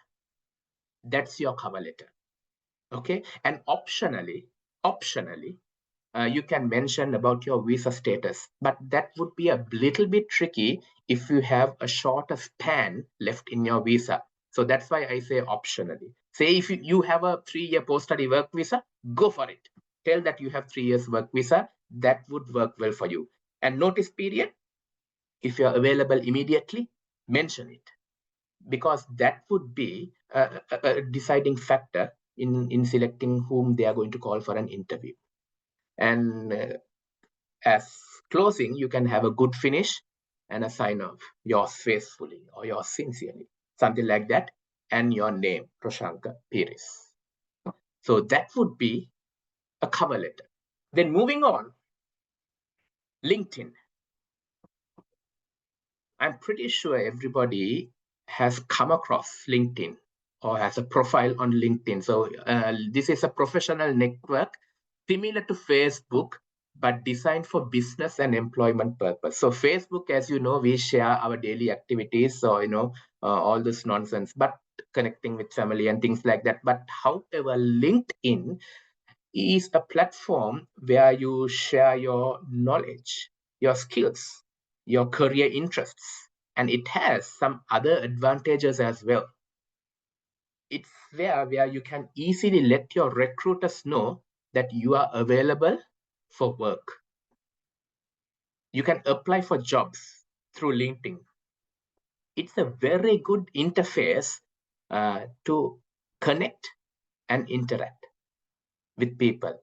That's your cover letter. Okay. And optionally, you can mention about your visa status, but that would be a little bit tricky if you have a shorter span left in your visa. So that's why I say optionally. Say if you have a 3-year post-study work visa, go for it. Tell that you have 3 years work visa. That would work well for you. And notice period, if you're available immediately, mention it. Because that would be a deciding factor in selecting whom they are going to call for an interview. And as closing, you can have a good finish and a sign off, yours faithfully or yours sincerely, something like that, and your name, Prashanka Piris. So that would be a cover letter. Then moving on, LinkedIn. I'm pretty sure everybody has come across LinkedIn or has a profile on LinkedIn. So this is a professional network similar to Facebook, but designed for business and employment purpose. So Facebook, as you know, we share our daily activities, so all this nonsense, but connecting with family and things like that. But however, LinkedIn is a platform where you share your knowledge, your skills, your career interests, and it has some other advantages as well. It's where you can easily let your recruiters know that you are available for work. You can apply for jobs through LinkedIn. It's a very good interface to connect and interact with people.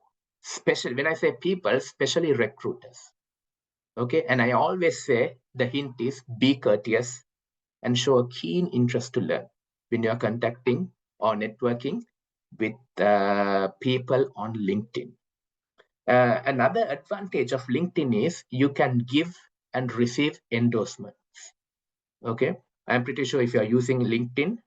Especially when I say people, especially recruiters. Okay, and I always say the hint is be courteous and show a keen interest to learn when you're contacting or networking with people on LinkedIn. Another advantage of LinkedIn is you can give and receive endorsements. Okay, I'm pretty sure if you're using LinkedIn,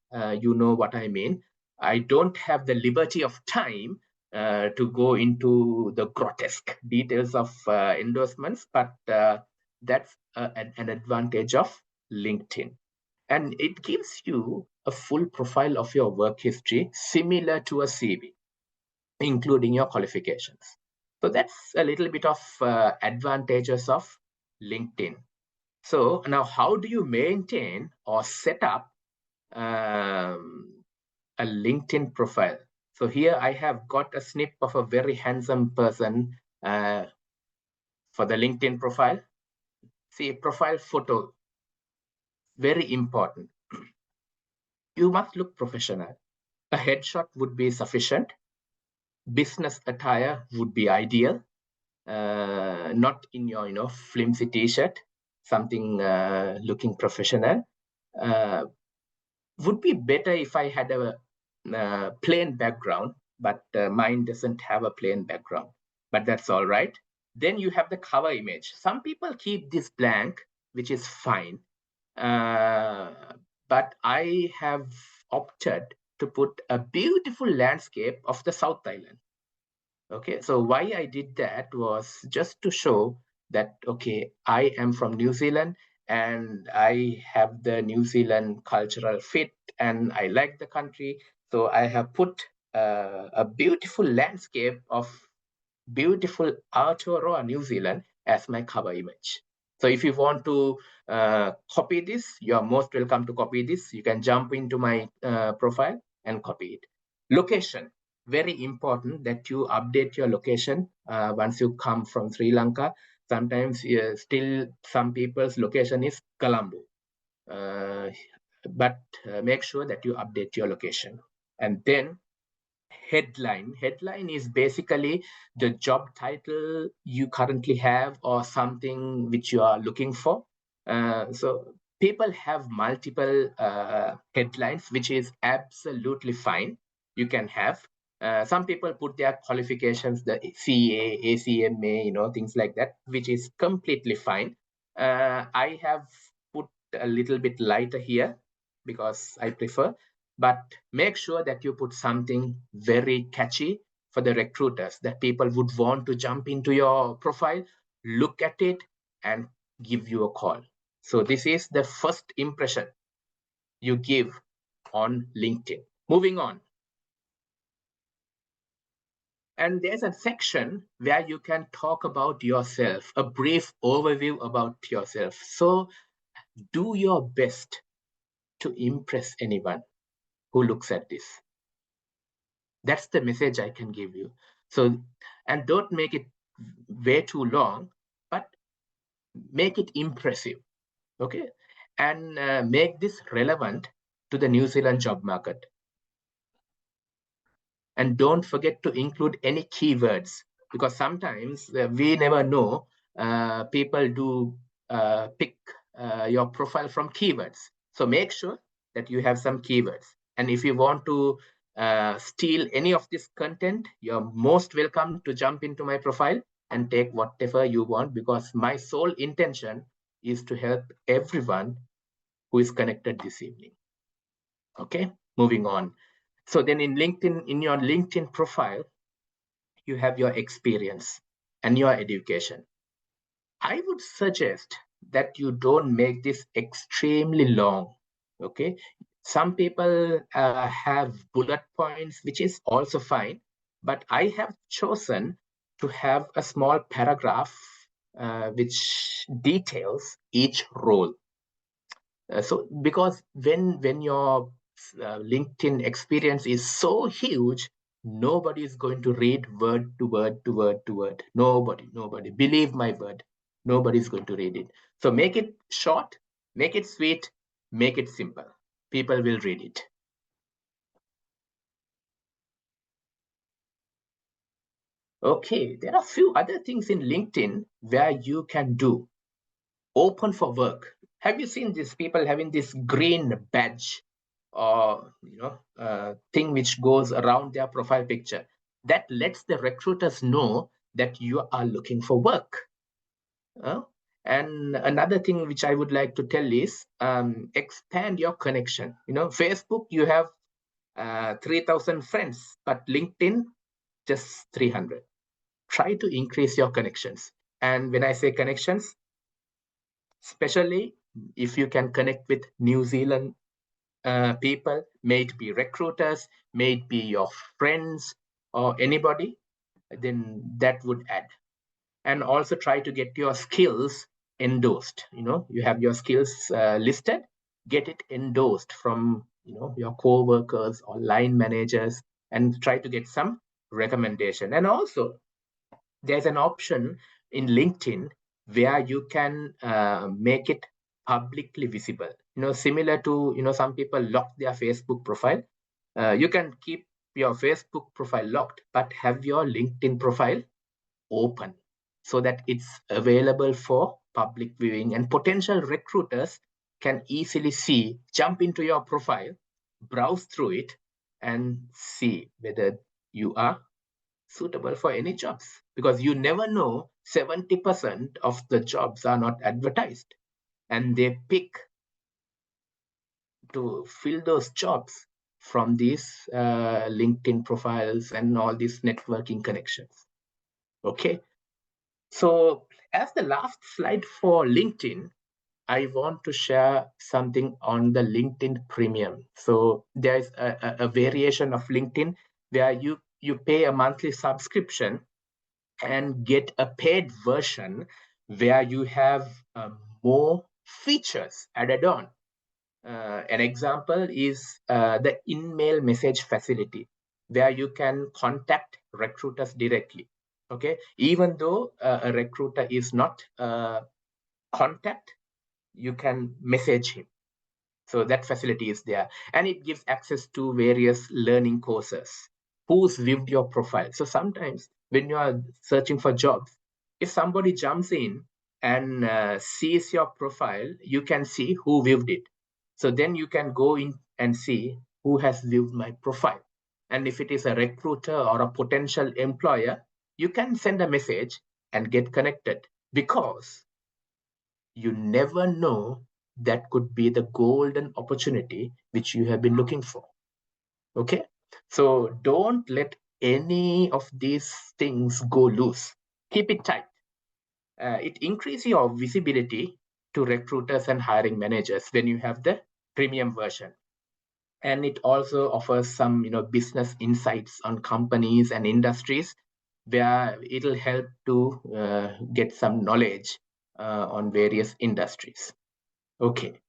you know what I mean. I don't have the liberty of time to go into the grotesque details of endorsements, but that's an advantage of LinkedIn. And it gives you a full profile of your work history, similar to a CV, including your qualifications. So that's a little bit of advantages of LinkedIn. So now how do you maintain or set up a LinkedIn profile? So here I have got a snip of a very handsome person for the LinkedIn profile. See, profile photo, very important. You must look professional. A headshot would be sufficient. Business attire would be ideal. Not in your flimsy t-shirt, something looking professional. Would be better if I had a plain background, but mine doesn't have a plain background, but that's all right. Then you have the cover image. Some people keep this blank, which is fine. But I have opted to put a beautiful landscape of the South Island. Okay, so why I did that was just to show that, okay, I am from New Zealand and I have the New Zealand cultural fit and I like the country. So I have put a beautiful landscape of beautiful Aotearoa, New Zealand as my cover image. So if you want to copy this, you're most welcome to copy this. You can jump into my profile and copy it. Location. Very important that you update your location once you come from Sri Lanka. Sometimes still some people's location is Colombo. But make sure that you update your location. And then headline. Headline is basically the job title you currently have or something which you are looking for. So people have multiple headlines, which is absolutely fine. You can have. Some people put their qualifications, the CA, ACMA, things like that, which is completely fine. I have put a little bit lighter here because I prefer, but make sure that you put something very catchy for the recruiters that people would want to jump into your profile, look at it, and give you a call. So this is the first impression you give on LinkedIn. Moving on. And there's a section where you can talk about yourself, a brief overview about yourself. So do your best to impress anyone who looks at this. That's the message I can give you. So, and don't make it way too long, but make it impressive, okay? And make this relevant to the New Zealand job market. And don't forget to include any keywords, because sometimes we never know, people do pick your profile from keywords. So make sure that you have some keywords. And if you want to steal any of this content, you're most welcome to jump into my profile and take whatever you want, because my sole intention is to help everyone who is connected this evening. Okay, moving on. So then in LinkedIn, in your LinkedIn profile, you have your experience and your education. I would suggest that you don't make this extremely long, okay? Some people have bullet points, which is also fine, but I have chosen to have a small paragraph which details each role. So because when your LinkedIn experience is so huge, nobody is going to read word to word to word to word. Nobody. Believe my word. Nobody is going to read it. So make it short, make it sweet, make it simple. People will read it. Okay, there are a few other things in LinkedIn where you can do. Open for work. Have you seen these people having this green badge or thing which goes around their profile picture? That lets the recruiters know that you are looking for work. And another thing which I would like to tell is expand your connection. Facebook, you have 3,000 friends, but LinkedIn, just 300. Try to increase your connections. And when I say connections, especially if you can connect with New Zealand people, may it be recruiters, may it be your friends or anybody, then that would add. And also try to get your skills endorsed. You have your skills listed, get it endorsed from your co-workers or line managers, and try to get some recommendation. And also there's an option in LinkedIn where you can make it publicly visible. Similar to some people lock their Facebook profile. You can keep your Facebook profile locked, but have your LinkedIn profile open so that it's available for public viewing, and potential recruiters can easily jump into your profile, browse through it, and see whether you are suitable for any jobs, because you never know, 70% of the jobs are not advertised, and they pick to fill those jobs from these LinkedIn profiles and all these networking connections. Okay, so as the last slide for LinkedIn, I want to share something on the LinkedIn Premium. So there is a variation of LinkedIn where you pay a monthly subscription and get a paid version where you have more features added on. An example is the in-mail message facility, where you can contact recruiters directly. Okay, even though a recruiter is not contact, you can message him. So that facility is there, and it gives access to various learning courses. Who's viewed your profile? So sometimes when you are searching for jobs, if somebody jumps in and sees your profile, you can see who viewed it. So then you can go in and see who has viewed my profile. And if it is a recruiter or a potential employer, you can send a message and get connected, because you never know, that could be the golden opportunity which you have been looking for. Okay, so don't let any of these things go loose. Keep it tight. It increases your visibility to recruiters and hiring managers when you have the premium version. And it also offers some business insights on companies and industries, where it'll help to get some knowledge on various industries. Okay,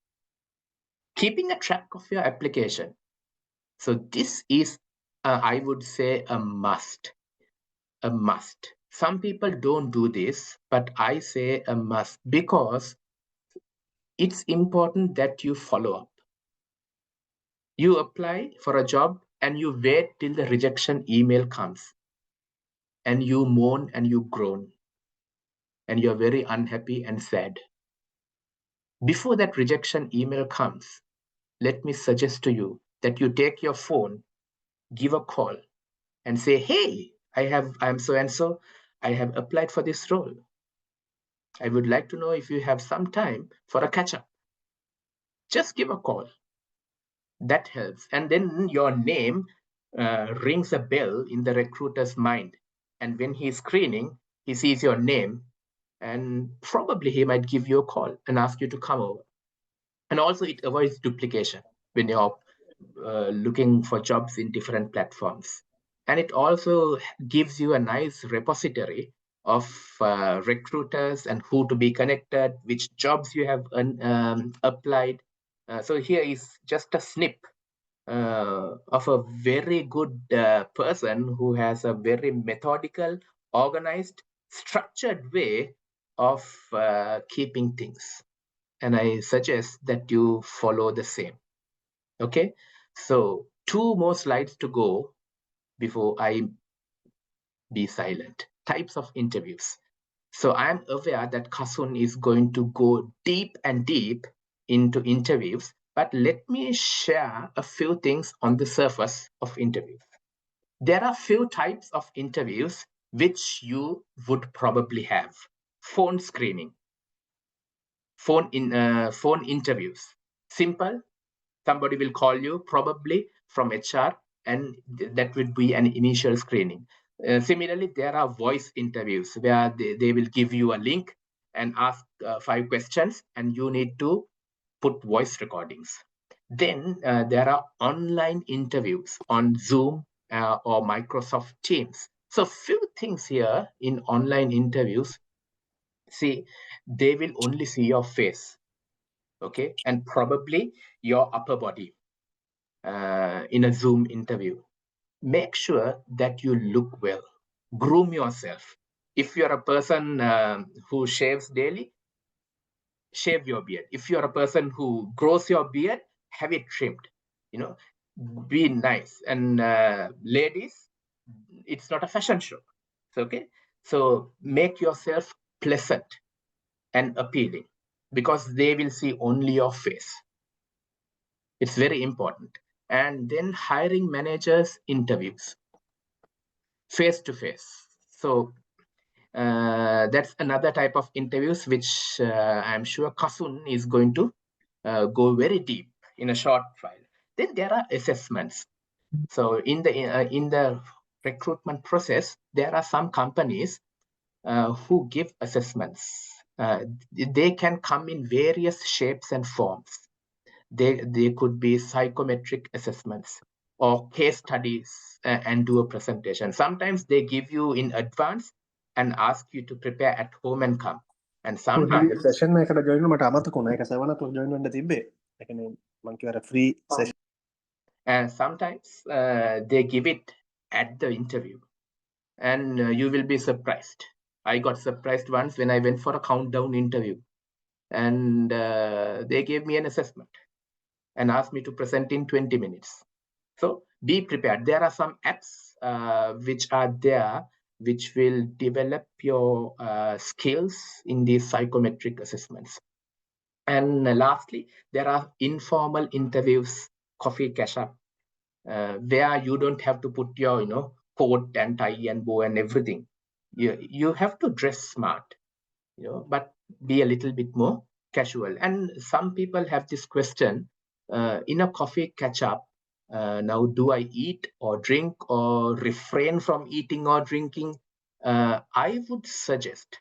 keeping a track of your application. So this is, I would say, a must. A must. Some people don't do this, but I say a must, because it's important that you follow up. You apply for a job and you wait till the rejection email comes, and you moan and you groan, and you're very unhappy and sad. Before that rejection email comes, let me suggest to you that you take your phone, give a call, and say, hey, I'm so and so, I have applied for this role. I would like to know if you have some time for a catch-up. Just give a call. That helps. And then your name rings a bell in the recruiter's mind. And when he's screening, he sees your name, and probably he might give you a call and ask you to come over. And also it avoids duplication when you're looking for jobs in different platforms. And it also gives you a nice repository of recruiters and who to be connected, which jobs you have applied. So here is just a snip of a very good person who has a very methodical, organized, structured way of keeping things. And I suggest that you follow the same. Okay, so 2 more slides to go before I be silent. Types of interviews. So I'm aware that Kasun is going to go deep and deep into interviews, but let me share a few things on the surface of interviews. There are few types of interviews which you would probably have. Phone screening, phone interviews. Simple. Somebody will call you probably from HR, and that would be an initial screening. Similarly, there are voice interviews where they will give you a link and ask 5 questions, and you need to put voice recordings. Then there are online interviews on Zoom or Microsoft Teams. So few things here in online interviews. See, they will only see your face, okay, and probably your upper body in a Zoom interview. Make sure that you look well. Groom yourself. If you're a person who shaves daily, shave your beard. If you're a person who grows your beard, have it trimmed. You know, be nice. And ladies, it's not a fashion show. Okay, so make yourself pleasant and appealing, because they will see only your face. It's very important. And then hiring managers interviews, face to face. So that's another type of interviews which I'm sure Kasun is going to go very deep in a short while. Then there are assessments. So in the recruitment process, there are some companies who give assessments. They can come in various shapes and forms. They could be psychometric assessments or case studies and do a presentation. Sometimes they give you in advance and ask you to prepare at home and come. And sometimes session එකට join මට අමතක වුණා. ඒක සවනක් join වෙන්න තිබ්බේ. ඒ කියන්නේ මම කිව්වා free session. And sometimes they give it at the interview, and you will be surprised. I got surprised once when I went for a countdown interview, and they gave me an assessment and asked me to present in 20 minutes. So be prepared. There are some apps which are there which will develop your skills in these psychometric assessments. And lastly, there are informal interviews, coffee catch up, where you don't have to put your coat and tie and bow and everything. You have to dress smart, but be a little bit more casual. And some people have this question in a coffee catch up. Now, do I eat or drink or refrain from eating or drinking? I would suggest,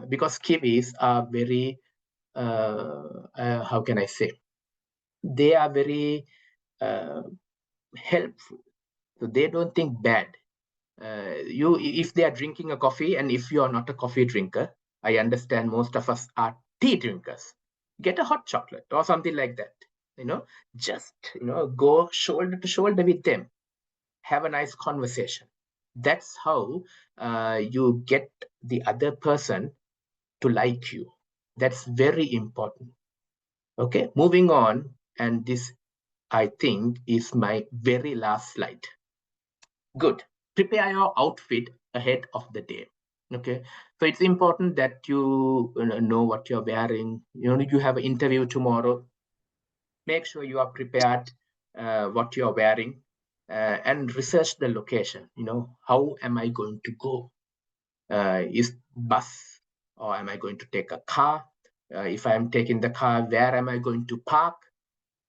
because Kiwis are very, how can I say, they are very helpful. So they don't think bad. If they are drinking a coffee, and if you are not a coffee drinker, I understand most of us are tea drinkers. Get a hot chocolate or something like that. Just go shoulder to shoulder with them. Have a nice conversation. That's how you get the other person to like you. That's very important. Okay, moving on, and this I think is my very last slide. Good. Prepare your outfit ahead of the day. Okay, so it's important that you know what you're wearing. You have an interview tomorrow. Make sure you are prepared what you're wearing, and research the location. How am I going to go? Is bus, or am I going to take a car? If I'm taking the car, where am I going to park?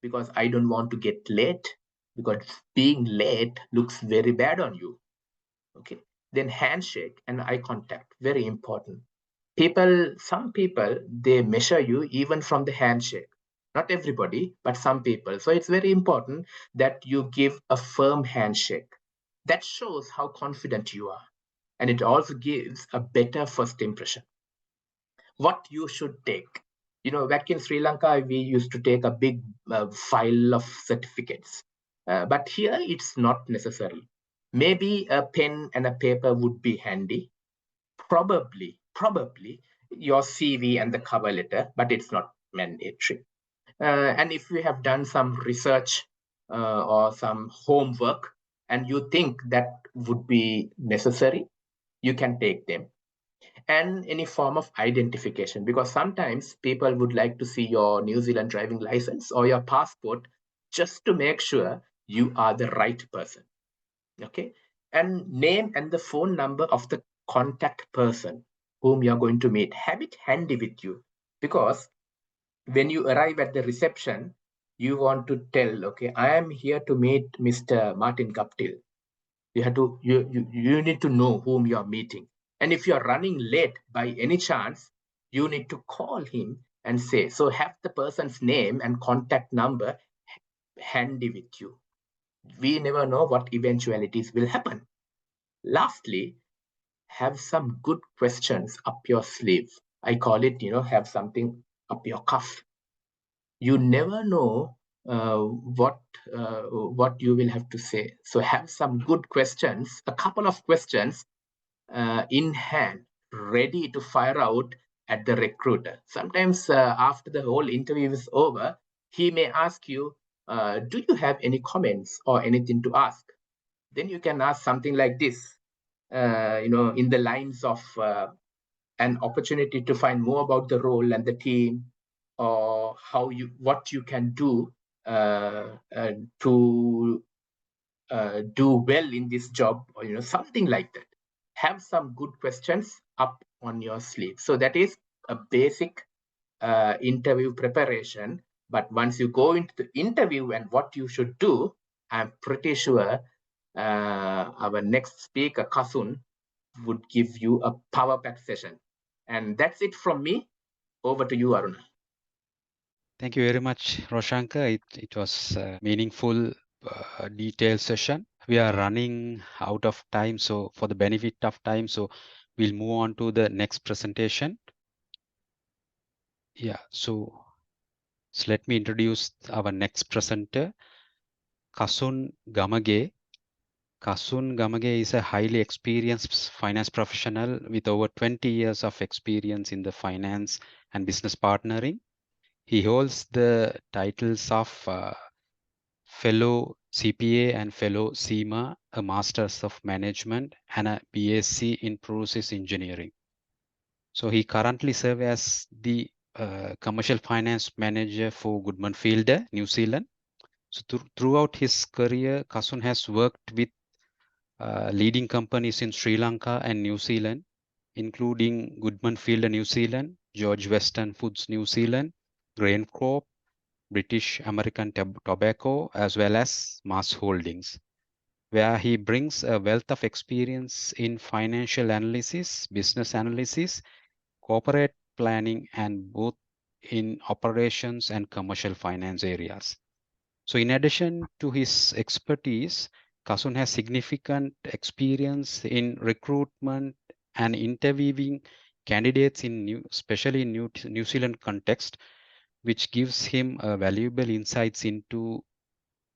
Because I don't want to get late, because being late looks very bad on you. Okay, then handshake and eye contact, very important. Some people, they measure you even from the handshake. Not everybody, but some people. So it's very important that you give a firm handshake. That shows how confident you are. And it also gives a better first impression. What you should take. Back in Sri Lanka, we used to take a big file of certificates. But here, it's not necessary. Maybe a pen and a paper would be handy. Probably your CV and the cover letter, but it's not mandatory. And if you have done some research or some homework, and you think that would be necessary, you can take them. And any form of identification, because sometimes people would like to see your New Zealand driving license or your passport just to make sure you are the right person. Okay. And name and the phone number of the contact person whom you're going to meet. Have it handy with you, because when you arrive at the reception, you want to tell, okay, I am here to meet Mr. Martin Guptill. You need to know whom you are meeting. And if you're running late by any chance, you need to call him and say, so have the person's name and contact number handy with you. We never know what eventualities will happen. Lastly, have some good questions up your sleeve. I call it, have something up your cuff. You never know what you will have to say. So have some good questions, a couple of questions in hand, ready to fire out at the recruiter. Sometimes after the whole interview is over, he may ask you, do you have any comments or anything to ask? Then you can ask something like this, in the lines of an opportunity to find more about the role and the team, or what you can do to do well in this job, or something like that. Have some good questions up on your sleeve. So that is a basic interview preparation. But once you go into the interview and what you should do, I'm pretty sure our next speaker, Kasun, would give you a power-packed session. And that's it from me. Over to you, Aruna. Thank you very much, Roshanka. It was a meaningful, detailed session. We are running out of time, so for the benefit of time, so we'll move on to the next presentation. Yeah, so let me introduce our next presenter, Kasun Gamage. Kasun Gamage is a highly experienced finance professional with over 20 years of experience in the finance and business partnering. He holds the titles of Fellow CPA and Fellow CIMA, a Masters of Management, and a BSc in Process Engineering. So he currently serves as the Commercial Finance Manager for Goodman Fielder, New Zealand. So throughout his career, Kasun has worked with leading companies in Sri Lanka and New Zealand, including Goodman Fielder New Zealand, George Weston Foods New Zealand, GrainCorp, British American Tobacco, as well as Mars Holdings, where he brings a wealth of experience in financial analysis, business analysis, corporate planning, and both in operations and commercial finance areas. So in addition to his expertise, Kasun has significant experience in recruitment and interviewing candidates especially in New Zealand context, which gives him valuable insights into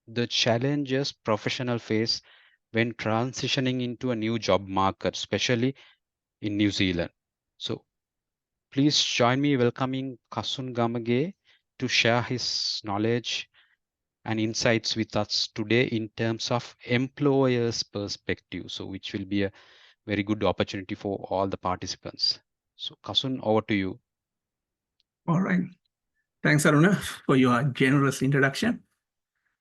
the challenges professionals face when transitioning into a new job market, especially in New Zealand. So please join me welcoming Kasun Gamage to share his knowledge and insights with us today in terms of employers' perspective, so which will be a very good opportunity for all the participants. So Kasun, over to you. All right. Thanks, Aruna, for your generous introduction.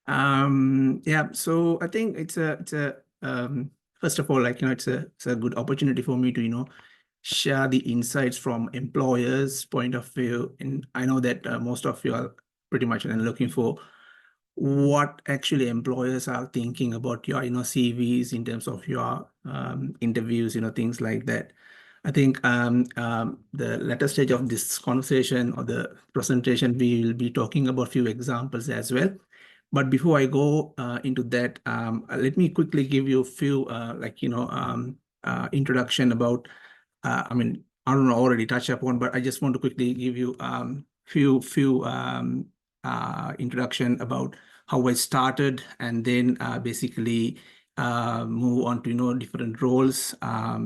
Yeah, so I think it's a first of all, it's a good opportunity for me to, share the insights from employers' point of view. And I know that most of you are pretty much looking for what actually employers are thinking about your, CVs in terms of your interviews, things like that. I think the latter stage of this conversation or the presentation, we will be talking about a few examples as well. But before I go into that, let me quickly give you a few, introduction about, I mean, I don't know, already touched upon, but I just want to quickly give you few introduction about how I started, and then basically move on to different roles,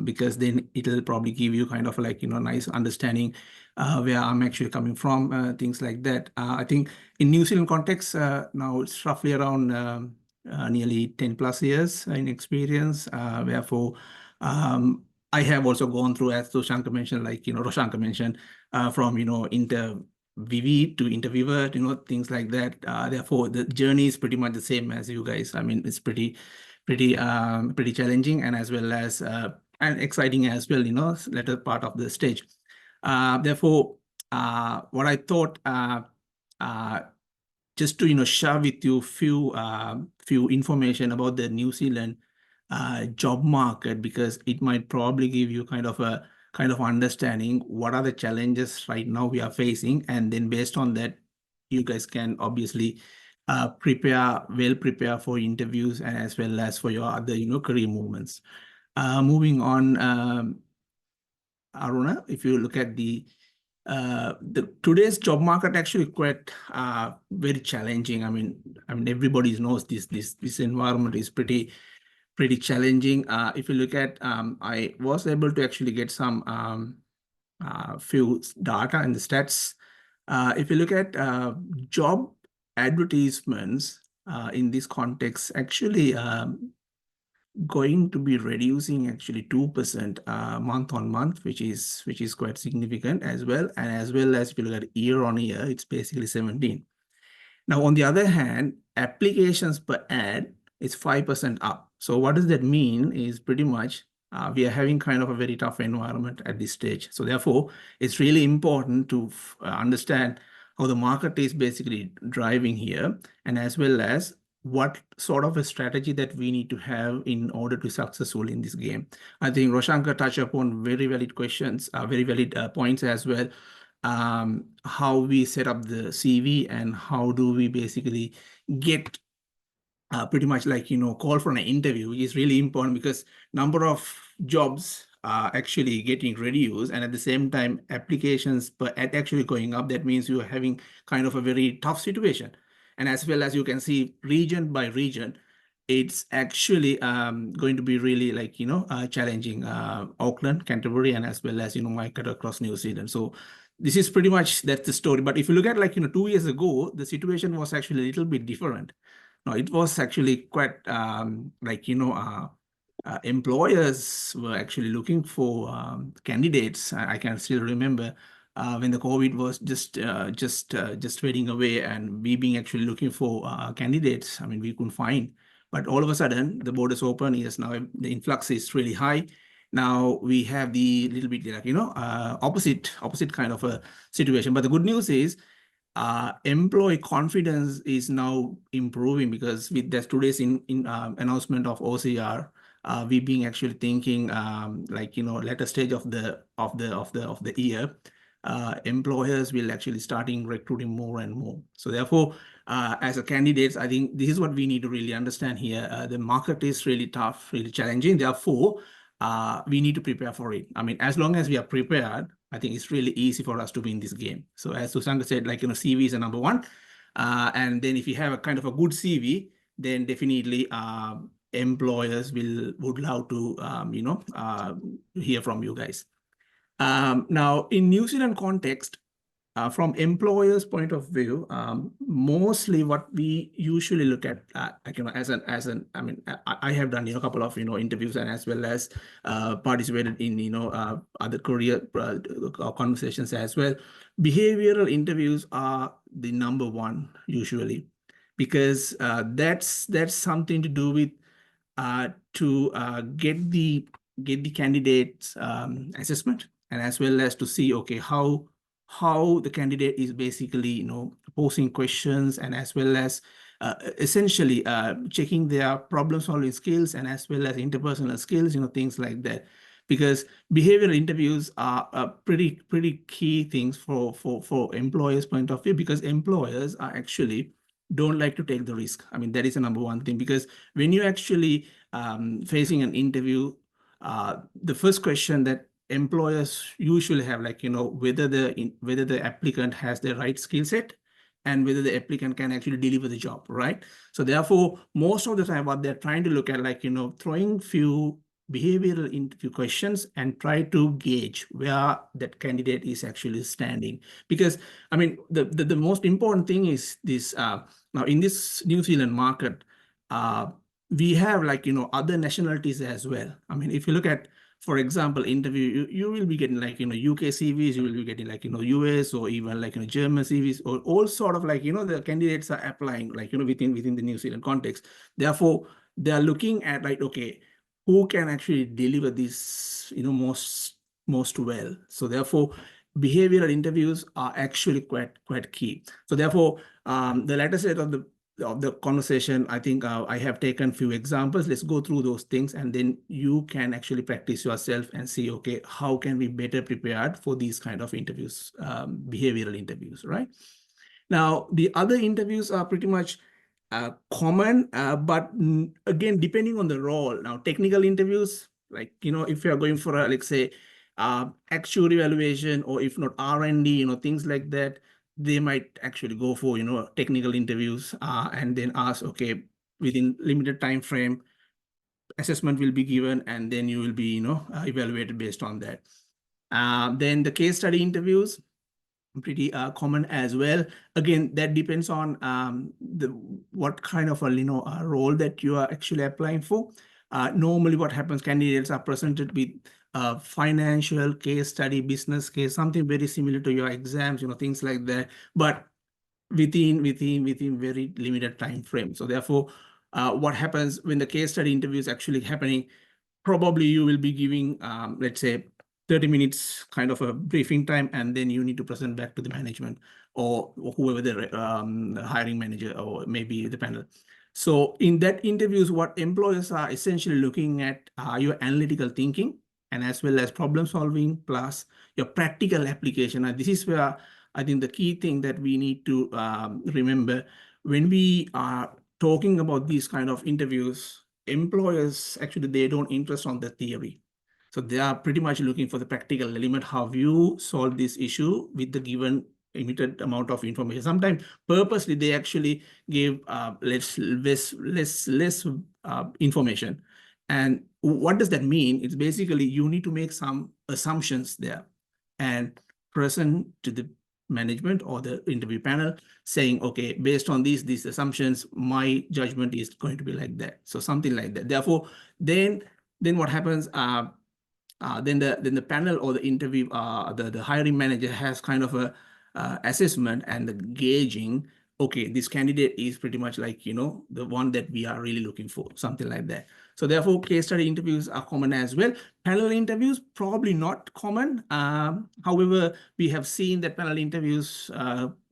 because then it'll probably give you kind of nice understanding where I'm actually coming from, things like that. I think in New Zealand context now it's roughly around nearly 10 plus years in experience. Therefore, I have also gone through, as Roshanka mentioned, like, Roshanka mentioned, from, interviewee to interviewer, things like that. Therefore, the journey is pretty much the same as you guys. I mean, it's pretty challenging, and as well as and exciting as well, later part of the stage. Therefore, what I thought, just to share with you few information about the New Zealand job market, because it might probably give you kind of understanding what are the challenges right now we are facing, and then based on that, you guys can obviously prepare for interviews, and as well as for your other career movements. Moving on, Aruna, if you look at the today's job market, actually quite very challenging. I mean everybody knows this environment is pretty challenging. If you look at, I was able to actually get some few data and the stats. If you look at job advertisements in this context, actually going to be reducing actually 2% month on month, which is quite significant as well. And as well as if you look at year on year, it's basically 17. Now, on the other hand, applications per ad is 5% up. So what does that mean is pretty much we are having kind of a very tough environment at this stage. So therefore, it's really important to understand how the market is basically driving here, and as well as what sort of a strategy that we need to have in order to be successful in this game. I think Roshanka touched upon very valid questions, very valid points as well. How we set up the CV and how do we basically get pretty much like, call for an interview is really important, because number of jobs are actually getting reduced, and at the same time, applications per ad actually going up. That means you are having kind of a very tough situation. And as well as you can see, region by region, it's actually going to be really like, challenging. Auckland, Canterbury, and as well as, market across New Zealand. So this is pretty much, that's the story. But if you look at like, 2 years ago, the situation was actually a little bit different. No, it was actually quite like, employers were actually looking for candidates. I can still remember when the COVID was just fading away, and we being actually looking for candidates. I mean, we couldn't find. But all of a sudden, the borders open. Yes, now the influx is really high. Now we have the little bit like, opposite kind of a situation. But the good news is employee confidence is now improving, because with that today's announcement of OCR, we being actually thinking like, later stage of the year, employers will actually starting recruiting more and more. So therefore, as a candidates, I think this is what we need to really understand here. The market is really tough, really challenging. Therefore, we need to prepare for it. I mean, as long as we are prepared, I think it's really easy for us to win this game. So as Susanga said, like, CV is a number one. And then if you have a kind of a good CV, then definitely employers would love to, hear from you guys. Now, in New Zealand context, from employers' point of view, mostly what we usually look at, like, I mean, I have done, a couple of, interviews, and as well as participated in, other career conversations as well. Behavioral interviews are the number one usually, because that's something to do with to get the candidate's assessment, and as well as to see, okay, how the candidate is basically, posing questions, and as well as essentially checking their problem solving skills, and as well as interpersonal skills, things like that. Because behavioral interviews are pretty key things for employers' point of view, because employers are actually don't like to take the risk. I mean, that is the number one thing, because when you're actually facing an interview, the first question that employers usually have, like, whether the applicant has the right skill set, and whether the applicant can actually deliver the job, right? So therefore, most of the time, what they're trying to look at, like, throwing few behavioral interview questions and try to gauge where that candidate is actually standing. Because, I mean, the most important thing is this, now in this New Zealand market, we have like, other nationalities as well. I mean, if you look at, for example, interview, you will be getting like, UK CVs, you will be getting like, US or even like, German CVs, or all sort of like, the candidates are applying like, within the New Zealand context. Therefore, they are looking at like, okay, who can actually deliver this, most well. So therefore, behavioral interviews are actually quite key. So therefore, the latter set of the conversation, I think I have taken few examples. Let's go through those things, and then you can actually practice yourself and see, okay, how can we better prepared for these kind of interviews, behavioral interviews, right? Now, the other interviews are pretty much common, but again, depending on the role. Now, technical interviews, like, if you're going for a, let's say, actual evaluation, or if not R&D, things like that, they might actually go for, technical interviews and then ask, okay, within limited time frame, assessment will be given, and then you will be, evaluated based on that. Then the case study interviews, pretty common as well. Again, that depends on what kind of a role that you are actually applying for. Normally what happens, candidates are presented with financial case study, business case, something very similar to your exams, things like that, but within very limited time frame. So therefore, what happens when the case study interview is actually happening, probably you will be giving, let's say, 30 minutes kind of a briefing time, and then you need to present back to the management or whoever the hiring manager or maybe the panel. So in that interviews, what employers are essentially looking at your analytical thinking, and as well as problem solving, plus your practical application. And this is where I think the key thing that we need to remember when we are talking about these kind of interviews, employers actually, they don't interest on the theory. So they are pretty much looking for the practical element, how you solve this issue with the given limited amount of information. Sometimes purposely they actually give less information. And what does that mean? It's basically you need to make some assumptions there and present to the management or the interview panel saying, okay, based on these assumptions, my judgment is going to be like that. So something like that. Therefore, then what happens, then the panel or the interview, the hiring manager has kind of a assessment and the gauging, okay, this candidate is pretty much like, the one that we are really looking for, something like that. So therefore, case study interviews are common as well. Panel interviews, probably not common. However, we have seen that panel interviews,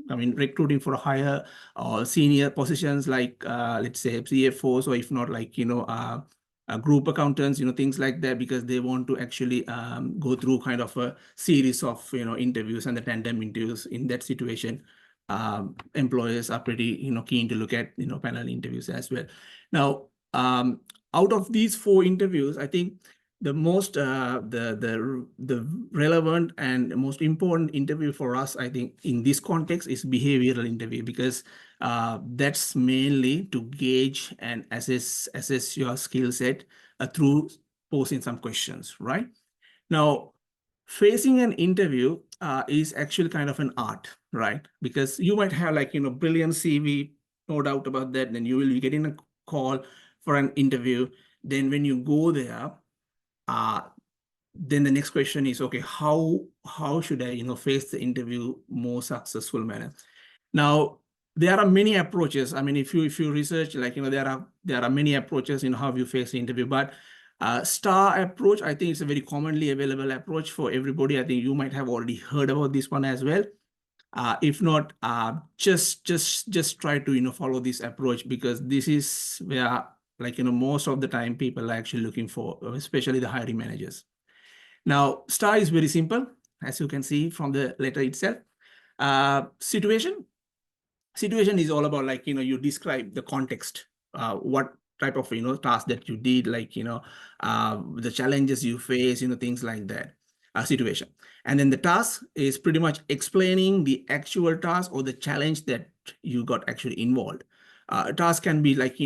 recruiting for higher or senior positions like, let's say, CFOs, or if not like, group accountants, things like that, because they want to actually go through kind of a series of, interviews and the tandem interviews. In that situation, employers are pretty, keen to look at, panel interviews as well. Now, out of these 4 interviews, I think the most, the relevant and most important interview for us, I think, in this context is behavioral interview, because that's mainly to gauge and assess your skill set through posing some questions, right? Now, facing an interview is actually kind of an art, right? Because you might have like, brilliant CV, no doubt about that. Then you will be getting a call for an interview. Then when you go there, then the next question is, okay, how should I, face the interview more successful manner? Now, there are many approaches. I mean, if you research, like, there are many approaches in how you face the interview, but STAR approach, I think it's a very commonly available approach for everybody. I think you might have already heard about this one as well. If not, just try to, follow this approach, because this is where, like, most of the time people are actually looking for, especially the hiring managers. Now, STAR is very simple, as you can see from the letter itself. Situation is all about, like, you describe the context, what type of, task that you did, like, the challenges you face, things like that. Situation. And then the task is pretty much explaining the actual task or the challenge that you got actually involved. Task can be like,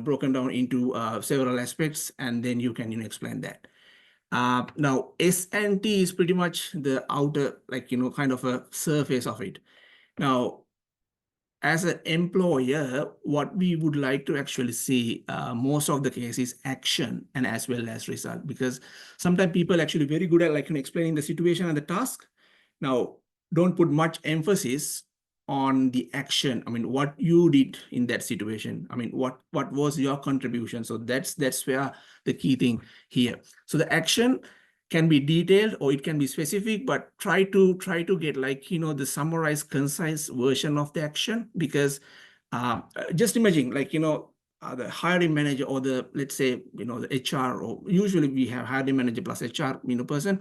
broken down into several aspects, and then you can, explain that. Now, S&T is pretty much the outer, like, kind of a surface of it. Now, as an employer, what we would like to actually see most of the case is action and as well as result, because sometimes people actually very good at explaining the situation and the task. Now, don't put much emphasis on the action. I mean, what you did in that situation. I mean, what was your contribution? So that's where the key thing here. So the action can be detailed or it can be specific, but try to get the summarized, concise version of the action, because just imagine the hiring manager or the, let's say, the HR, or usually we have hiring manager plus HR, person.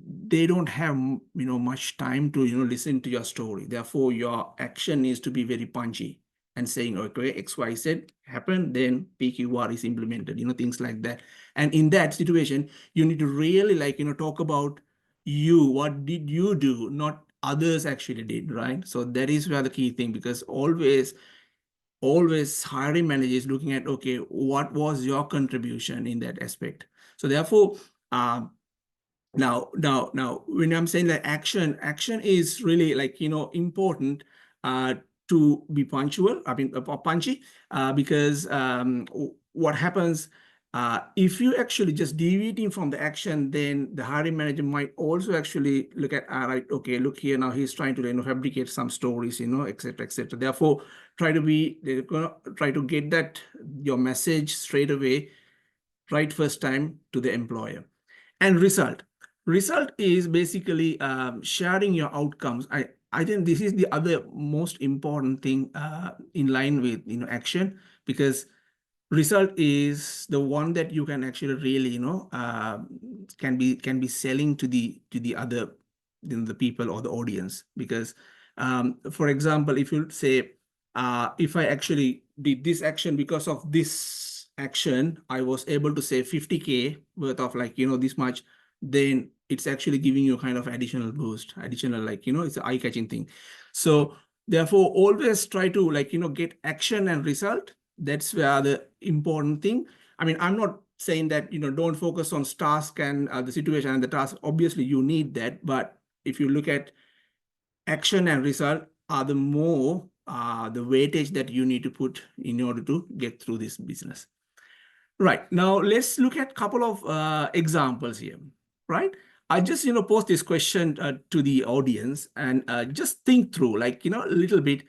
They don't have much time to listen to your story. Therefore, your action needs to be very punchy and saying, okay, XYZ happened, then PQR is implemented, things like that. And in that situation, you need to really talk about you, what did you do, not others actually did, right? So that is where the key thing, because always hiring manager is looking at, okay, what was your contribution in that aspect? So therefore, now, when I'm saying that action is really important to be punctual, punchy, because what happens if you actually just deviating from the action, then the hiring manager might also actually look at, right, okay, look here, now he's trying to fabricate some stories, etc., etc. Therefore, try to get that your message straight away, right, first time to the employer. And result is basically sharing your outcomes. I think this is the other most important thing in line with action, because result is the one that you can actually really can be selling to the other the people or the audience. Because for example, if you say if I actually did this action, because of this action I was able to save 50K worth of this much, then it's actually giving you kind of additional boost, additional it's an eye-catching thing. So therefore, always try to get action and result. That's where the important thing. I mean, I'm not saying that don't focus on task and the situation and the task. Obviously you need that, but if you look at action and result are the more the weightage that you need to put in order to get through this business. Right, now let's look at a couple of examples here. Right, I just post this question to the audience, and just think through a little bit.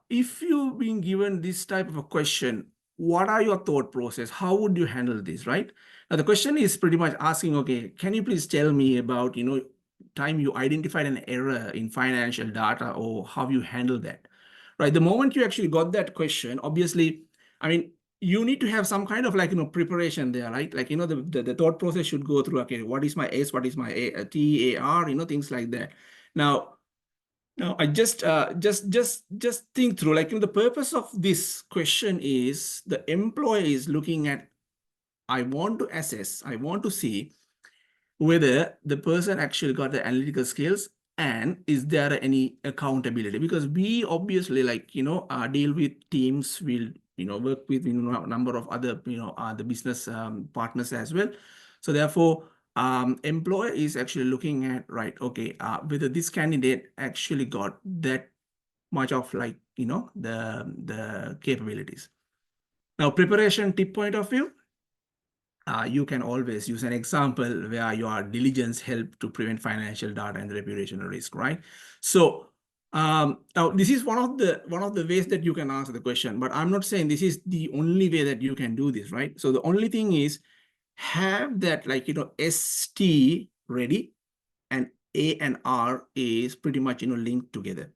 If you've been given this type of a question, what are your thought process? How would you handle this, right? Now the question is pretty much asking, okay, can you please tell me about time you identified an error in financial data, or how you handle that, right? The moment you actually got that question, obviously, I mean, you need to have some kind of preparation there, right? The thought process should go through, okay, what is my S, what is my T, A, R, things like that. Now I just think through, the purpose of this question is the employee is looking at, I want to assess, I want to see whether the person actually got the analytical skills and is there any accountability, because we obviously deal with teams, we'll work with a number of other the business partners as well. So therefore employer is actually looking at, right, okay, whether this candidate actually got that much of the capabilities. Now preparation tip point of view, you can always use an example where your diligence helped to prevent financial data and reputational risk, right? So now this is one of the ways that you can answer the question, but I'm not saying this is the only way that you can do this, right? So the only thing is have that ST ready, and A and R is pretty much linked together.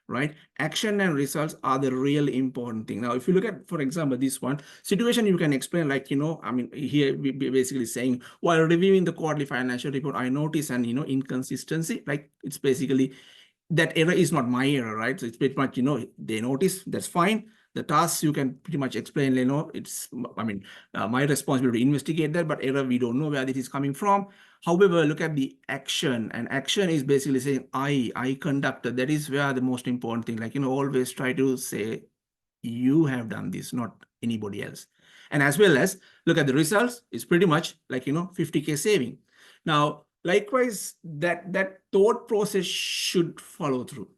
Right, action and results are the real important thing. Now, if you look at, for example, this one situation, you can explain I mean, here we basically saying, while reviewing the quarterly financial report, I noticed an inconsistency. Like, it's basically that error is not my error, right? So it's pretty much they notice, that's fine. The tasks you can pretty much explain, it's, I mean, my responsibility to investigate that, but error, we don't know where this is coming from. However, look at the action, and action is basically saying, I conducted. That is where the most important thing, always try to say, you have done this, not anybody else. And as well as look at the results, it's pretty much 50K saving. Now, likewise, that thought process should follow through.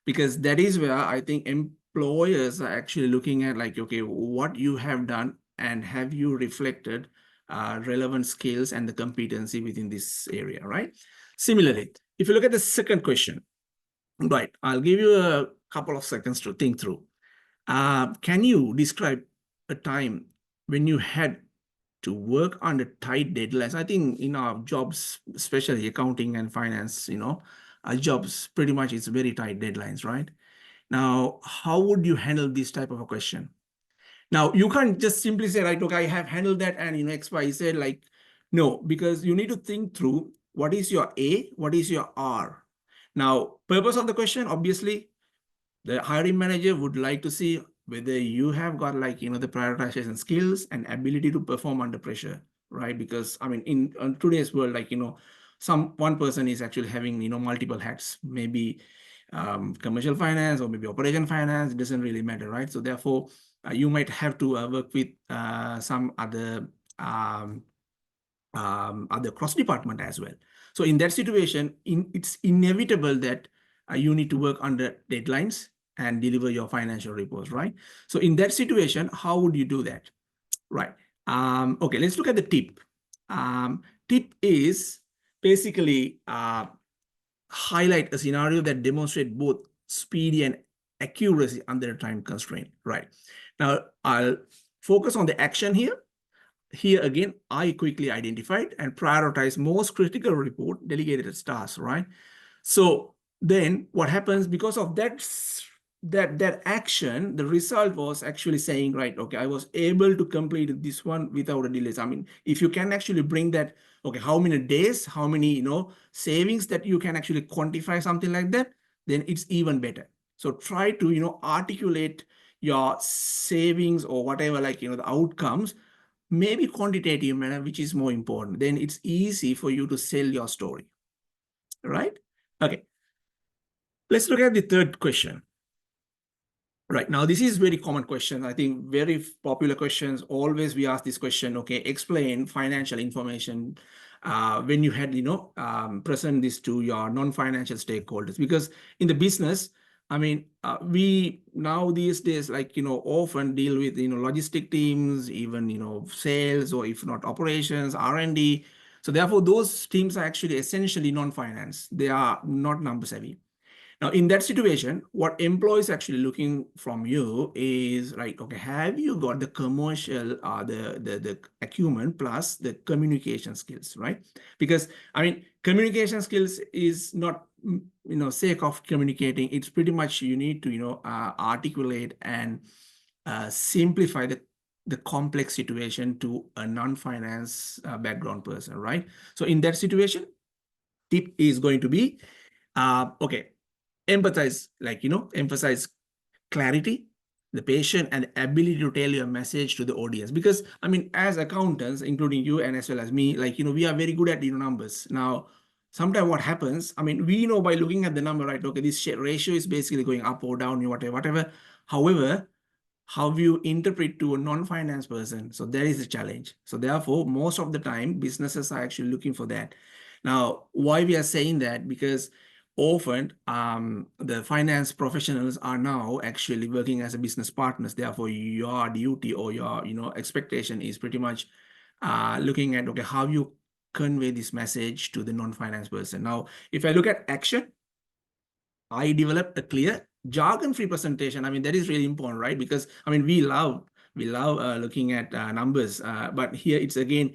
because that is where I think employers are actually looking at like, okay, what you have done and have you reflected relevant skills and the competency within this area, right? Similarly, if you look at the second question, right, I'll give you a couple of seconds to think through. Can you describe a time when you had to work under tight deadlines? I think in our jobs, especially accounting and finance, our jobs pretty much it's very tight deadlines, right? Now, how would you handle this type of a question? Now, you can't just simply say, right, okay, I have handled that and, X, Y, Z, like, no, because you need to think through what is your A, what is your R. Now, purpose of the question, obviously, the hiring manager would like to see whether you have got like, the prioritization skills and ability to perform under pressure, right? Because, I mean, in today's world, like, one person is actually having, multiple hats, maybe commercial finance or maybe operation finance, it doesn't really matter, right? So therefore, you might have to work with some other cross department as well. So in that situation, it's inevitable that you need to work under deadlines and deliver your financial reports, right? So in that situation, how would you do that? Right. Okay, let's look at the tip. Tip is basically highlight a scenario that demonstrate both speedy and accuracy under a time constraint, right? Now, I'll focus on the action here. Here again, I quickly identified and prioritized most critical report delegated tasks, right? So then what happens because of that action, the result was actually saying, right, okay, I was able to complete this one without a delay. I mean, if you can actually bring that, okay, how many days, how many, savings that you can actually quantify something like that, then it's even better. So try to, articulate your savings or whatever, like, the outcomes, maybe quantitative manner, which is more important. Then it's easy for you to sell your story, right? Okay. Let's look at the third question. Right now, this is very common question. I think very popular questions. Always we ask this question, okay, explain financial information when you had, present this to your non-financial stakeholders. Because in the business, I mean, we now these days, like, often deal with, logistic teams, even, sales, or if not operations, R&D. So therefore, those teams are actually essentially non-finance. They are not number savvy. Now, in that situation, what employees actually looking from you is, right, okay, have you got the commercial, the acumen plus the communication skills, right? Because, I mean, communication skills is not, sake of communicating. It's pretty much you need to, articulate and simplify the complex situation to a non-finance background person, right? So in that situation, tip is going to be, okay, empathize, like, emphasize clarity, the patient, and ability to tell your message to the audience. Because, I mean, as accountants, including you and as well as me, like, we are very good at, numbers. Now, sometimes what happens, I mean, we know by looking at the number, right, okay, this ratio is basically going up or down, whatever. However, how you interpret to a non-finance person, so there is a challenge. So therefore, most of the time, businesses are actually looking for that. Now, why we are saying that? Because often the finance professionals are now actually working as a business partners. Therefore, your duty or your expectation is pretty much looking at, okay, how you convey this message to the non-finance person. Now, if I look at action, I developed a clear jargon-free presentation. I mean, that is really important, right? Because, I mean, we love looking at numbers, but here it's again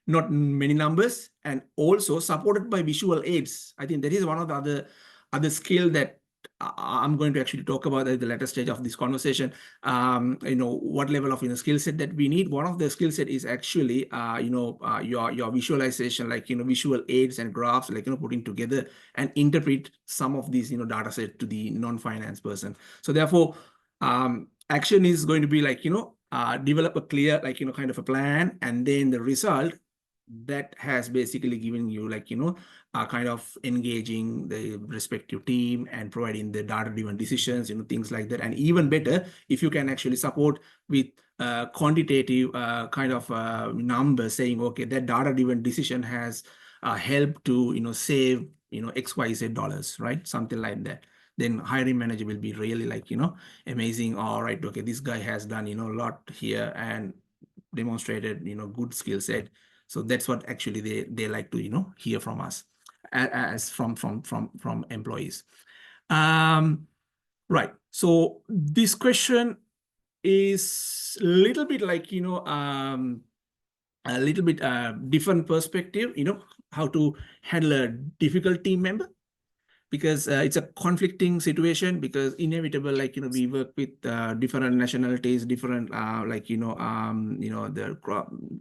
not many numbers, and also supported by visual aids. I think that is one of the other skill that I'm going to actually talk about at the later stage of this conversation. What level of skill set that we need. One of the skill set is actually your visualization, like visual aids and graphs, like putting together and interpret some of these data set to the non-finance person. So therefore, action is going to be like develop a clear kind of a plan, and then the result that has basically given you like kind of engaging the respective team and providing the data-driven decisions, things like that. And even better, if you can actually support with quantitative kind of numbers saying, okay, that data-driven decision has helped to save XYZ dollars, right? Something like that. then hiring manager will be really like, amazing. All right, okay, this guy has done, a lot here and demonstrated, good skill set. So that's what actually they like to, hear from us as from employees. Right. So this question is a little bit like, a little bit different perspective, how to handle a difficult team member, because it's a conflicting situation, because inevitable, like, we work with different nationalities, different the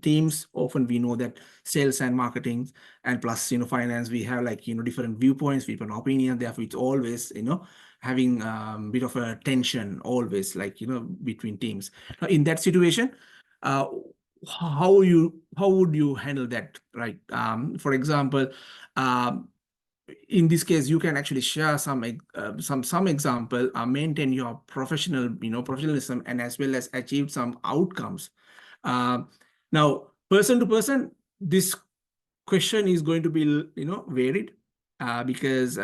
teams. Often we know that sales and marketing and plus, finance, we have like, different viewpoints, different opinions. Therefore, it's always, having a bit of a tension always, like, between teams. Now, in that situation, how would you handle that, right? For example, in this case, you can actually share some example, maintain your professionalism, and as well as achieve some outcomes. Now, person to person, this question is going to be varied, because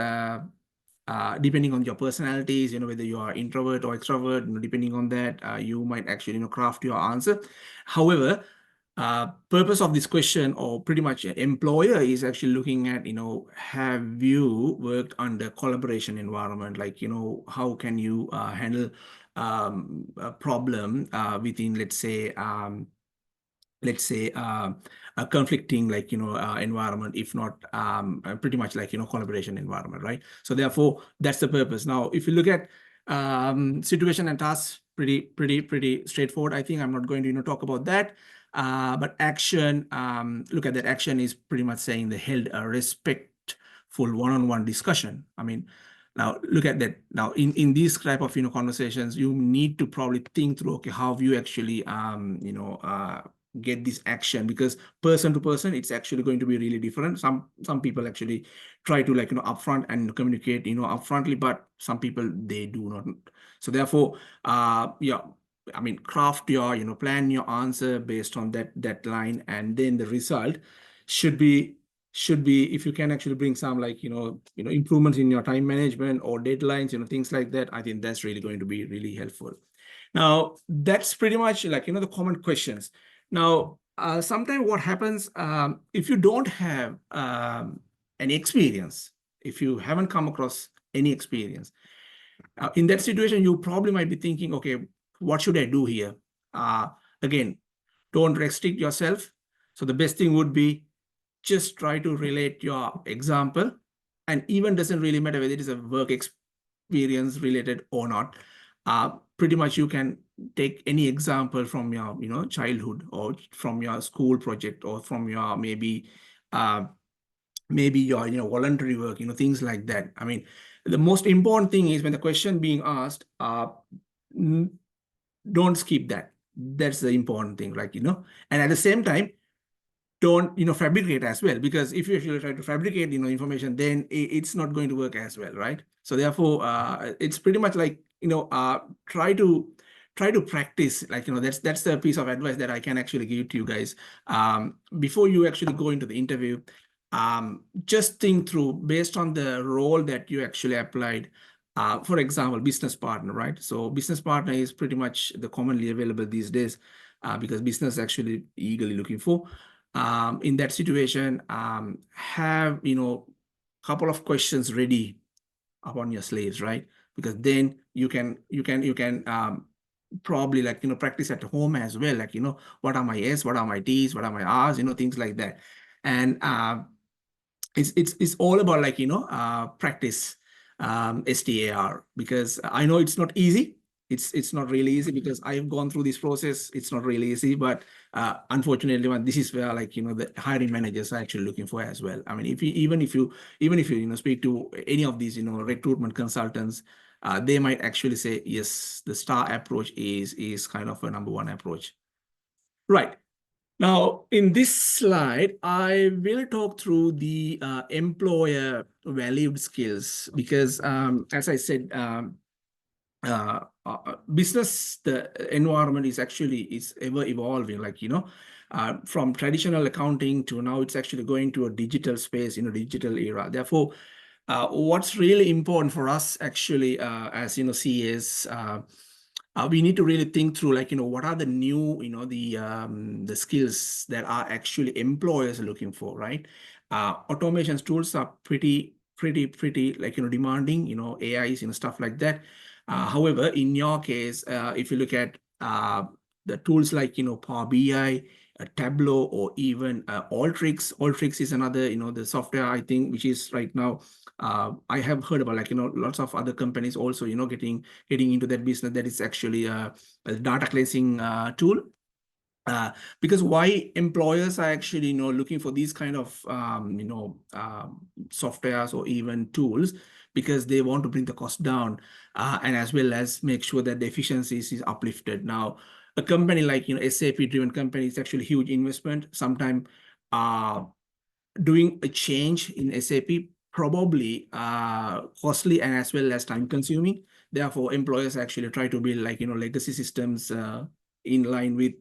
depending on your personalities, whether you are introvert or extrovert, depending on that, you might actually craft your answer. However, purpose of this question, or pretty much employer is actually looking at, have you worked under collaboration environment? Like, how can you handle a problem within, let's say, a conflicting, like, environment, if not pretty much like, collaboration environment, right? So therefore, that's the purpose. Now, if you look at situation and tasks, pretty straightforward. I think I'm not going to talk about that. But action, look at that. Action is pretty much saying they held a respectful one-on-one discussion. I mean, now look at that. Now, in these type of conversations, you need to probably think through, okay, how you actually get this action, because person to person, it's actually going to be really different. Some people actually try to, like, upfront and communicate upfrontly, but some people, they do not. So therefore, yeah, I mean, craft your plan your answer based on that line, and then the result should be, if you can actually bring some, like, improvements in your time management or deadlines, things like that, I think that's really going to be really helpful. Now, that's pretty much like, the common questions. Now, sometimes what happens, if you don't have any experience, if you haven't come across any experience, in that situation, you probably might be thinking, okay, what should I do here? Again, don't restrict yourself. So the best thing would be just try to relate your example, and even doesn't really matter whether it is a work experience related or not. Pretty much you can take any example from your childhood, or from your school project, or from your maybe your voluntary work, things like that. I mean, the most important thing is when the question being asked, don't skip that. That's the important thing, like, and at the same time, don't fabricate as well, because if you try to fabricate information, then it's not going to work as well, right? So therefore, it's pretty much like, try to practice, like, that's the piece of advice that I can actually give to you guys. Before you actually go into the interview, just think through based on the role that you actually applied. For example, business partner, right? So business partner is pretty much the commonly available these days, because business actually eagerly looking for. In that situation, have couple of questions ready upon your slaves, right? Because then you can probably, like, practice at home as well, like, what are my S, what are my T's, what are my R's, things like that. And it's all about, like, practice, STAR, because I know it's not easy. It's not really easy, because I've gone through this process. It's not really easy, but unfortunately, this is where, like, the hiring managers are actually looking for as well. I mean, even if you speak to any of these recruitment consultants, they might actually say, yes, the STAR approach is kind of a number one approach. Right. Now, in this slide, I will talk through the employer valued skills, because as I said, business, the environment is ever evolving, like, from traditional accounting to now it's actually going to a digital space, digital era. Therefore, what's really important for us actually, as CAs, we need to really think through, like, what are the new, the skills that are actually employers looking for, right? Automation tools are pretty like, demanding, AIs, stuff like that. However, in your case, if you look at the tools like, Power BI, Tableau, or even Alteryx. Alteryx is another, the software, I think, which is right now, I have heard about, like, lots of other companies also, getting into that business, that is actually a data cleansing tool. Because why employers are actually, looking for these kind of, softwares or even tools, because they want to bring the cost down, and as well as make sure that the efficiencies is uplifted. Now, a company like, SAP-driven company is actually a huge investment. Sometimes doing a change in SAP probably costly and as well as time consuming. Therefore, employers actually try to build, like, legacy systems in line with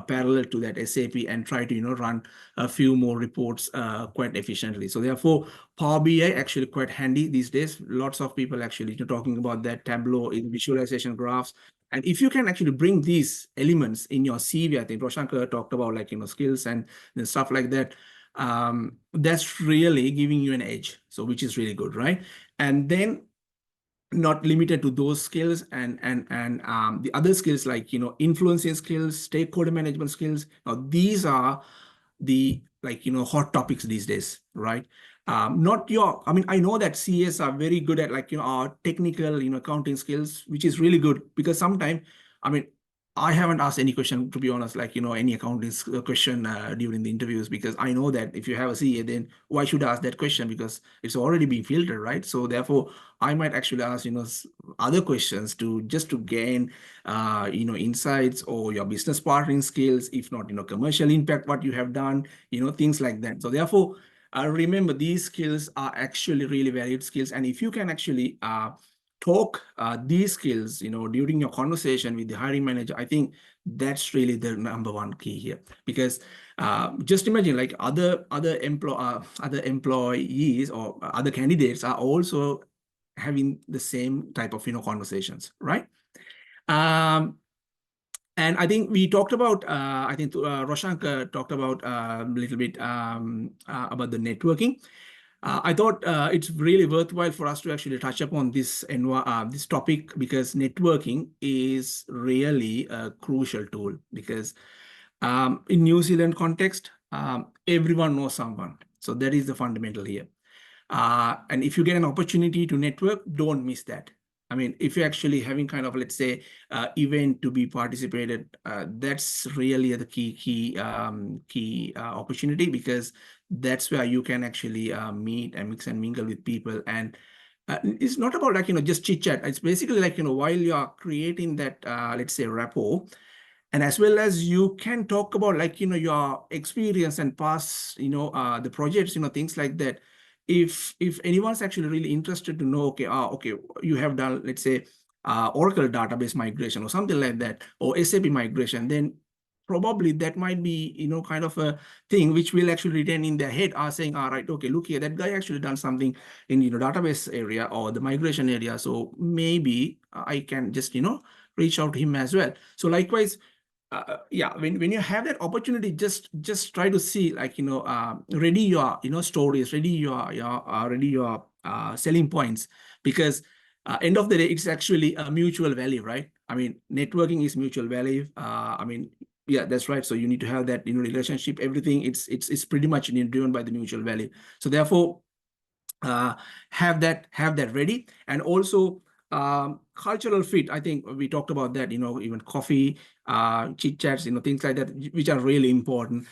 parallel to that SAP, and try to run a few more reports quite efficiently. So therefore, Power BI actually quite handy these days. Lots of people actually talking about that. Tableau in visualization graphs. And if you can actually bring these elements in your CV, I think Roshanka talked about, like, skills and stuff like that. That's really giving you an edge, so which is really good, right? And then not limited to those skills, and the other skills, like, influencing skills, stakeholder management skills. Now, these are the, like, hot topics these days, right? Not your, I mean, I know that CS are very good at, like, our technical, accounting skills, which is really good, because sometimes, I mean, I haven't asked any question, to be honest, like, any accounting question during the interviews, because I know that if you have a CA, then why should I ask that question? Because it's already been filtered, right? So therefore, I might actually ask, other questions to just to gain, insights, or your business partnering skills, if not, commercial impact, what you have done, things like that. So therefore, remember, these skills are actually really valued skills. And if you can actually talk these skills, during your conversation with the hiring manager, I think that's really the number one key here. Because just imagine, like, other employees or other candidates are also having the same type of conversations, right? And I think we talked about, I think Roshanka talked about a little bit about the networking. I thought it's really worthwhile for us to actually touch upon this this topic, because networking is really a crucial tool. Because in New Zealand context, everyone knows someone. So that is the fundamental here. And if you get an opportunity to network, don't miss that. I mean, if you're actually having kind of, let's say, event to be participated, that's really the key opportunity, because that's where you can actually meet and mix and mingle with people. And it's not about, like, just chit chat. It's basically like, while you are creating that, let's say, rapport, and as well as you can talk about, like, your experience and past, the projects, things like that. If anyone's actually really interested to know, okay, you have done, let's say, Oracle database migration or something like that, or SAP migration, then probably that might be, kind of a thing which will actually retain in their head, are saying, all right, okay, look here, that guy actually done something in, database area or the migration area. So maybe I can just, reach out to him as well. So likewise, yeah, when you have that opportunity, just try to see, like, ready your, stories, ready your selling points, because end of the day, it's actually a mutual value, right? I mean, networking is mutual value. I mean, yeah, that's right. So you need to have that, relationship, everything. It's pretty much driven by the mutual value. So therefore, have that ready. And also, cultural fit, I think we talked about that, even coffee, chit chats, things like that, which are really important,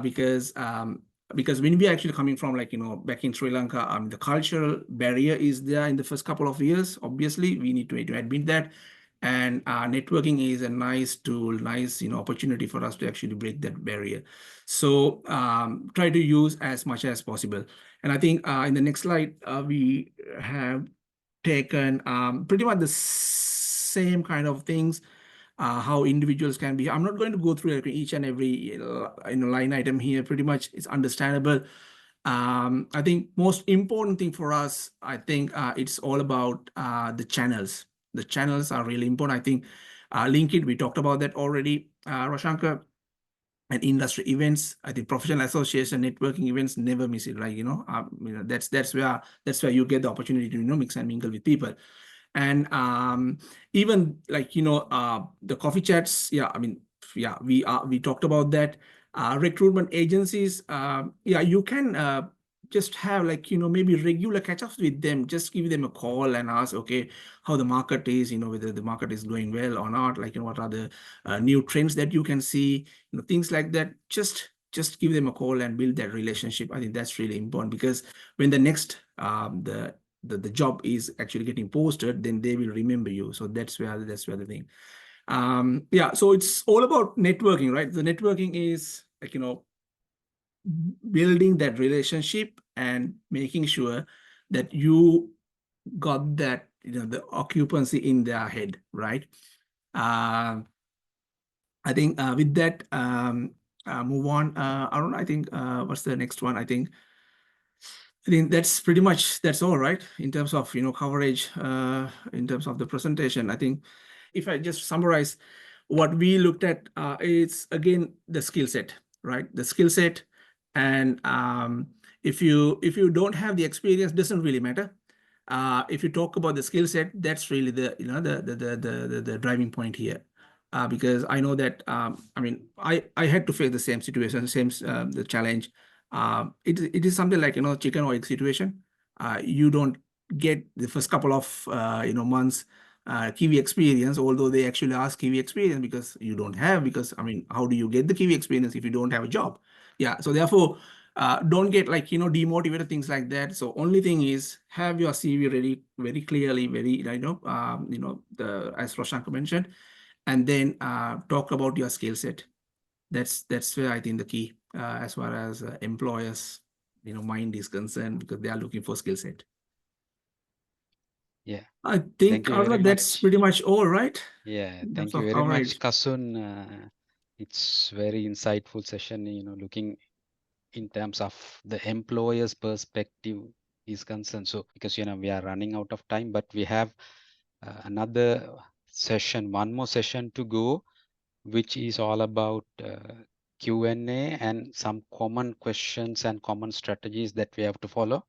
because when we are actually coming from, like, back in Sri Lanka, the cultural barrier is there in the first couple of years. Obviously, we need to admit that. And networking is a nice tool, nice, opportunity for us to actually break that barrier. So try to use as much as possible. And I think in the next slide, we have taken pretty much the same kind of things, how individuals can be. I'm not going to go through each and every line item here. Pretty much it's understandable. I think most important thing for us, I think it's all about the channels. The channels are really important. I think LinkedIn, we talked about that already, Roshanka, and industry events. I think professional association, networking events, never miss it. Like, that's where you get the opportunity to, mix and mingle with people. And even like, the coffee chats. Yeah, I mean, yeah, we talked about that. Recruitment agencies, you can just have like, maybe regular catch-ups with them. Just give them a call and ask, okay, how the market is, whether the market is going well or not, like, what are the new trends that you can see, things like that. Just give them a call and build that relationship. I think that's really important, because when the next the job is actually getting posted, then they will remember you. So that's where the thing. So it's all about networking, right? The networking is like, building that relationship and making sure that you got that, the occupancy in their head, right? I think with that, move on. Arun, I think what's the next one? I think that's pretty much, that's all, right, in terms of coverage, in terms of the presentation. I think if I just summarize what we looked at, it's again the skill set, right? The skill set. And if you don't have the experience, doesn't really matter. If you talk about the skill set, that's really the the driving point here. Because I know that I mean, I had to face the same situation, same the challenge. It is something like, chicken or egg situation. You don't get the first couple of months Kiwi experience, although they actually ask Kiwi experience because you don't have. Because I mean, how do you get the Kiwi experience if you don't have a job? Yeah, so therefore don't get like, demotivated, things like that. So only thing is, have your CV ready very clearly, very the as Roshanka mentioned, and then talk about your skill set. That's where I think the key, as far as employers mind is concerned, because they are looking for skill set. Yeah, I thank think, you very Aruna, that's much. pretty much all, right? Yeah, In thank terms you of very coverage. much, Kasun. It's very insightful session, looking in terms of the employer's perspective is concerned. So because, we are running out of time, but we have another session, one more session to go, which is all about Q&A and some common questions and common strategies that we have to follow.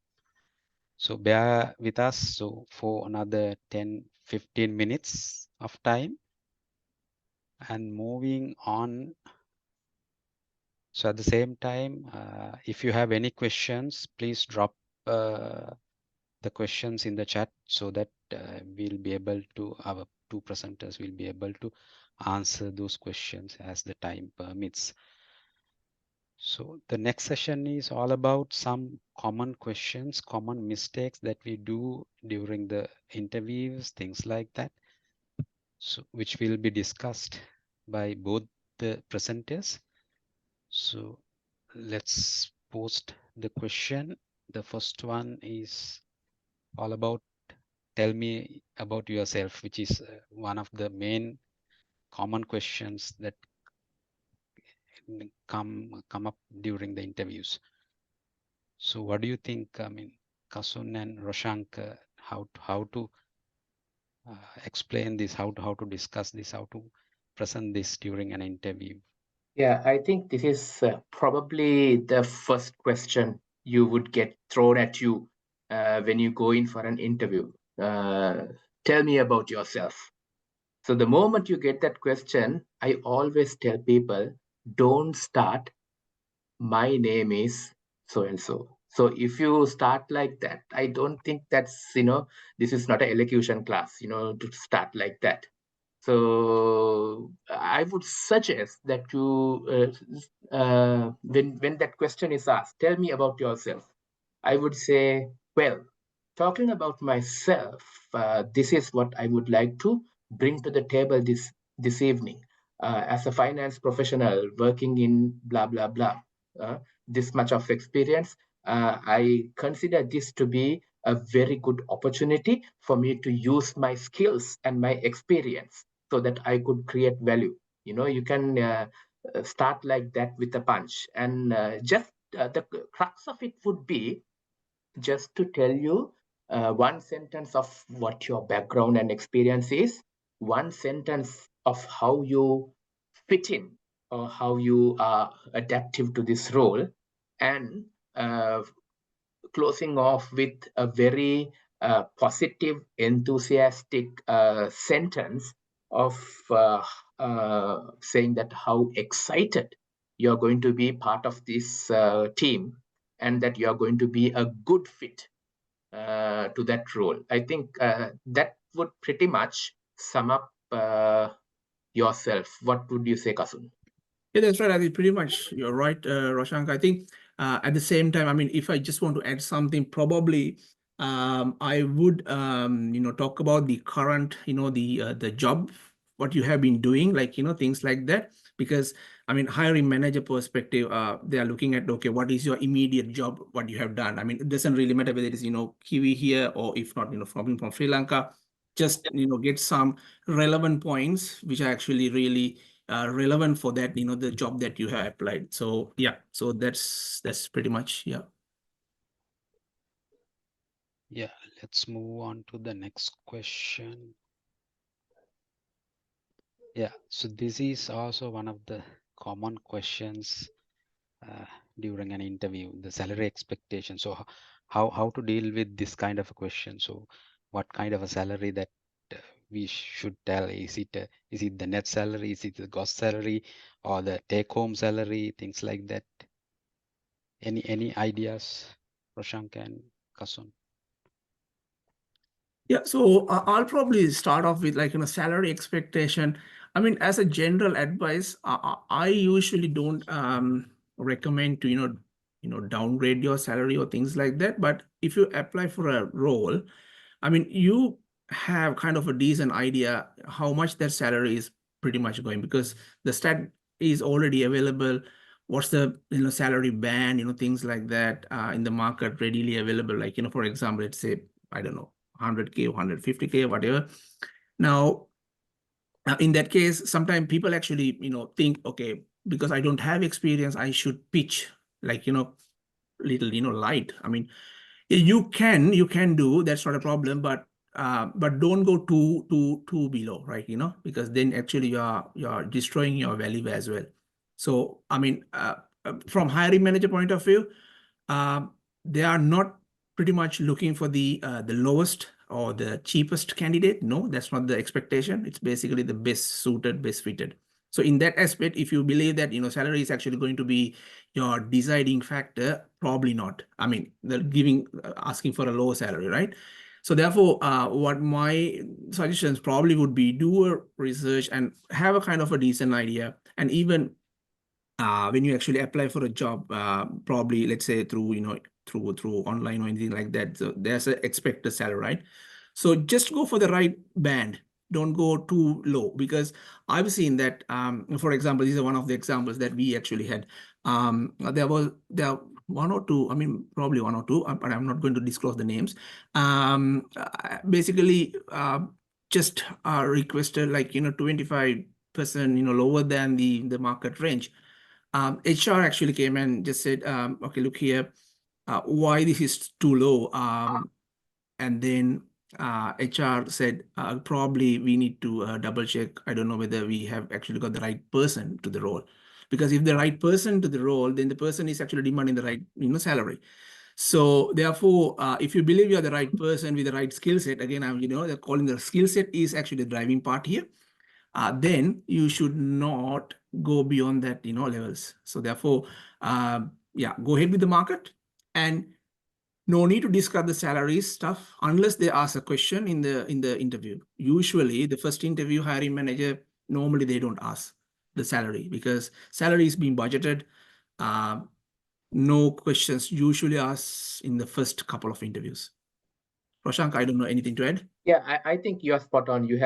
So bear with us so for another 10-15 minutes of time. And moving on. So at the same time, if you have any questions, please drop the questions in the chat so that we'll be able to, our two presenters will be able to answer those questions as the time permits. So the next session is all about some common questions, common mistakes that we do during the interviews, things like that. So which will be discussed by both the presenters. So let's post the question. The first one is all about tell me about yourself, which is one of the main common questions that come up during the interviews. So what do you think? I mean, Kasun and Roshank, how to explain this, how to discuss this, how to present this during an interview? Yeah, I think this is probably the first question you would get thrown at you when you go in for an interview. Tell me about yourself. So the moment you get that question, I always tell people, don't start, my name is so and so. So if you start like that, I don't think that's, this is not an elocution class, to start like that. So I would suggest that you, when that question is asked, tell me about yourself. I would say, well, talking about myself, this is what I would like to bring to the table this evening. As a finance professional working in blah blah blah, this much of experience, I consider this to be a very good opportunity for me to use my skills and my experience so that I could create value. You can start like that with a punch, and just the crux of it would be just to tell you one sentence of what your background and experience is, one sentence of how you fit in or how you are adaptive to this role, and closing off with a very positive, enthusiastic sentence of saying that how excited you're going to be part of this team and that you're going to be a good fit to that role. I think that would pretty much sum up yourself. What would you say, Kasun? Yeah, that's right. I think pretty much you're right, Roshank. I think at the same time, I mean, if I just want to add something, probably I would, talk about the current, the job, what you have been doing, like, things like that. Because, I mean, hiring manager perspective, they are looking at, okay, what is your immediate job, what you have done? I mean, it doesn't really matter whether it is, Kiwi here or if not, from Sri Lanka. Just, get some relevant points, which are actually really relevant for that, the job that you have applied. So yeah, so that's pretty much, yeah. Yeah, let's move on to the next question. Yeah, so this is also one of the common questions during an interview, the salary expectation. So how to deal with this kind of a question? So what kind of a salary that we should tell? Is it the net salary? Is it the gross salary or the take home salary? Things like that. Any ideas, Roshank and Kasun? Yeah, so I'll probably start off with like, salary expectation. I mean, as a general advice, I usually don't recommend to, downgrade your salary or things like that. But if you apply for a role, I mean, you have kind of a decent idea how much that salary is pretty much going, because the stat is already available. What's the salary band, things like that in the market readily available. Like, for example, let's say, I don't know, 100K, 150K, whatever. Now, in that case, sometimes people actually, think, okay, because I don't have experience, I should pitch like, little, light. I mean, you can do, that's not a problem, but don't go too below, right? Because then actually you're destroying your value as well. So, I mean, from hiring manager point of view, they are not pretty much looking for the lowest or the cheapest candidate. No, that's not the expectation. It's basically the best suited, best fitted. So in that aspect, if you believe that, salary is actually going to be your deciding factor, probably not. I mean, they're asking for a lower salary, right? So therefore, what my suggestions probably would be, do a research and have a kind of a decent idea. And even when you actually apply for a job, probably let's say through through online or anything like that, so there's an expected salary, right? So just go for the right band. Don't go too low, because I've seen that, for example, these are one of the examples that we actually had. There are one or two, I mean, probably one or two, but I'm not going to disclose the names. Basically, just requested like, 25%, lower than the market range. HR actually came and just said, okay, look here, why this is too low. And then HR said, probably we need to double check. I don't know whether we have actually got the right person to the role. Because if the right person to the role, then the person is actually demanding the right salary. So therefore, if you believe you're the right person with the right skill set, again, they're calling the skill set is actually the driving part here. Then you should not go beyond that, levels. So therefore, yeah, go ahead with the market, and no need to discuss the salary stuff unless they ask a question in the interview. Usually, the first interview hiring manager, normally they don't ask the salary, because salary is being budgeted. No questions usually asked in the first couple of interviews. Roshank, I don't know anything to add. Yeah, I think you're spot on. You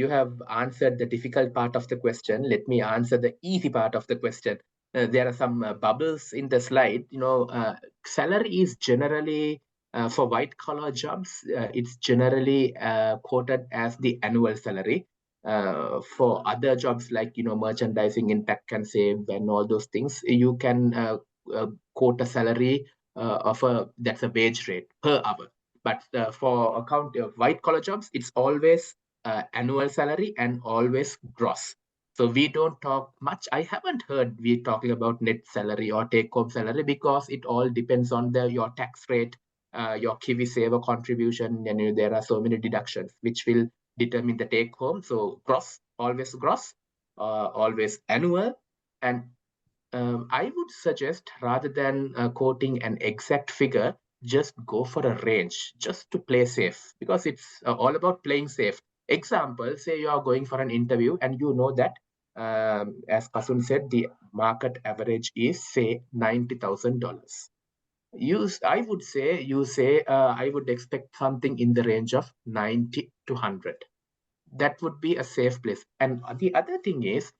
have answered the difficult part of the question. Let me answer the easy part of the question. There are some bubbles in the slide. Salary is generally for white collar jobs. It's generally quoted as the annual salary. For other jobs like merchandising, in pack and save, and all those things, you can quote a salary that's a wage rate per hour. But for white collar jobs, it's always annual salary and always gross. So we don't talk much. I haven't heard we talking about net salary or take home salary, because it all depends on your tax rate, your KiwiSaver contribution, and there are so many deductions which will determine the take home. So gross, always annual. And I would suggest, rather than quoting an exact figure, just go for a range, just to play safe, because it's all about playing safe. Example, say you are going for an interview and you know that, as Kasun said, the market average is, say, $90,000. I would say, I would expect something in the range of 90 to 100. That would be a safe place. And the other thing is,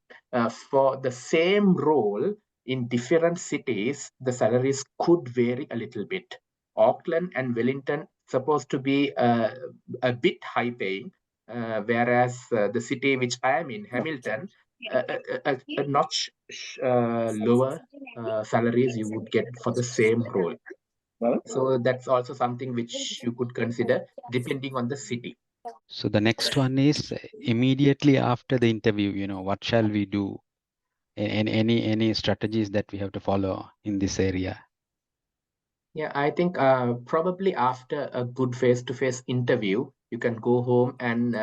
for the same role in different cities, the salaries could vary a little bit. Auckland and Wellington supposed to be a bit high paying, whereas the city which I am in, Hamilton, a notch lower salaries you would get for the same role. So that's also something which you could consider depending on the city. So the next one is immediately after the interview, what shall we do? And any strategies that we have to follow in this area? Yeah, I think probably after a good face-to-face interview, you can go home and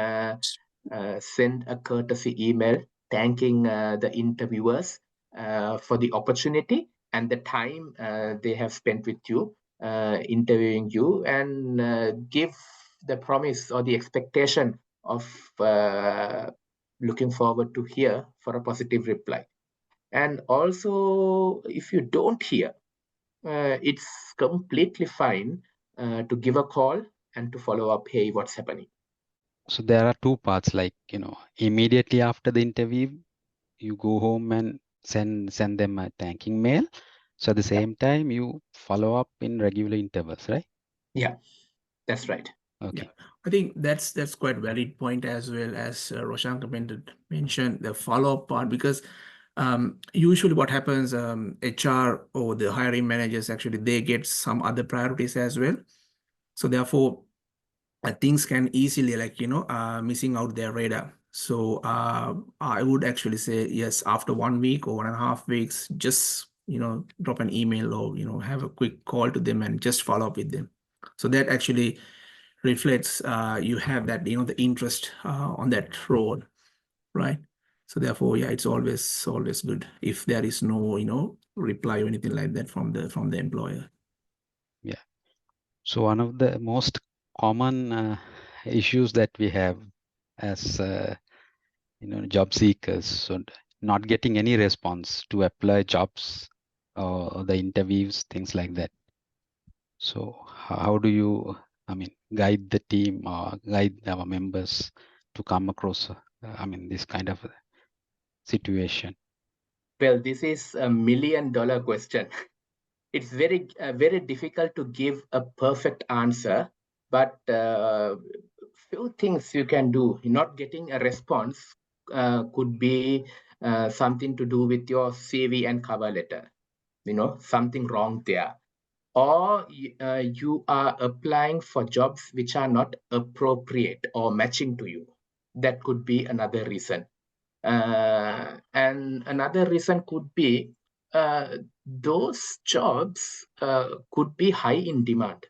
send a courtesy email thanking the interviewers for the opportunity and the time they have spent with you, interviewing you, and give the promise or the expectation of looking forward to hear for a positive reply. And also, if you don't hear, it's completely fine to give a call and to follow up, hey, what's happening? So there are two parts, like, immediately after the interview, you go home and send them a thanking mail. So at the same time, you follow up in regular intervals, right? Yeah, that's right. Okay. Yeah, I think that's quite valid point, as well as Roshan mentioned the follow-up part, because usually what happens, HR or the hiring managers, actually they get some other priorities as well. So therefore, things can easily, like, missing out their radar. So I would actually say, yes, after 1 week or 1.5 weeks, just, drop an email or, have a quick call to them and just follow up with them. So that actually reflects you have that, the interest on that role, right? So therefore, yeah, it's always good if there is no, reply or anything like that from the employer. Yeah. So one of the most common issues that we have as job seekers, so not getting any response to apply jobs or the interviews, things like that. So how do you, guide the team or guide our members to come across, this kind of situation? Well, this is a $1 million question. It's very difficult to give a perfect answer, but few things you can do. Not getting a response could be something to do with your CV and cover letter. Something wrong there. Or you are applying for jobs which are not appropriate or matching to you. That could be another reason. And another reason could be those jobs could be high in demand,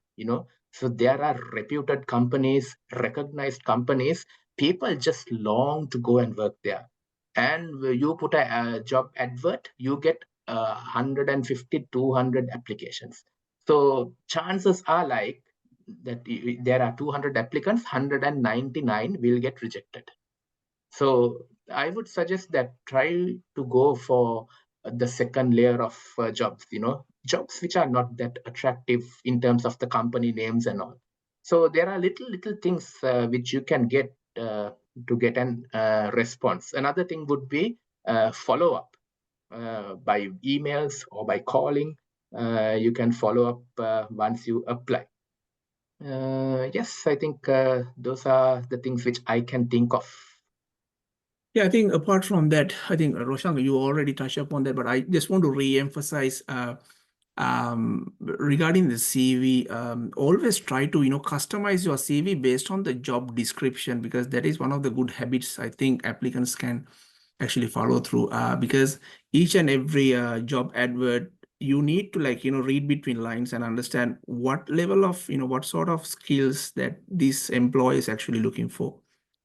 So there are reputed companies, recognized companies, people just long to go and work there. And you put a job advert, you get 150, 200 applications. So chances are like that there are 200 applicants, 199 will get rejected. So I would suggest that try to go for the second layer of jobs, jobs which are not that attractive in terms of the company names and all. So there are little things which you can get to get an response. Another thing would be follow up by emails or by calling. You can follow up once you apply. Yes, I think those are the things which I can think of. Yeah, I think apart from that, I think Roshan, you already touched upon that, but I just want to re-emphasize Regarding the CV, always try to, customize your CV based on the job description, because that is one of the good habits I think applicants can actually follow through, because each and every job advert, you need to read between lines and understand what level of, what sort of skills that this employee is actually looking for.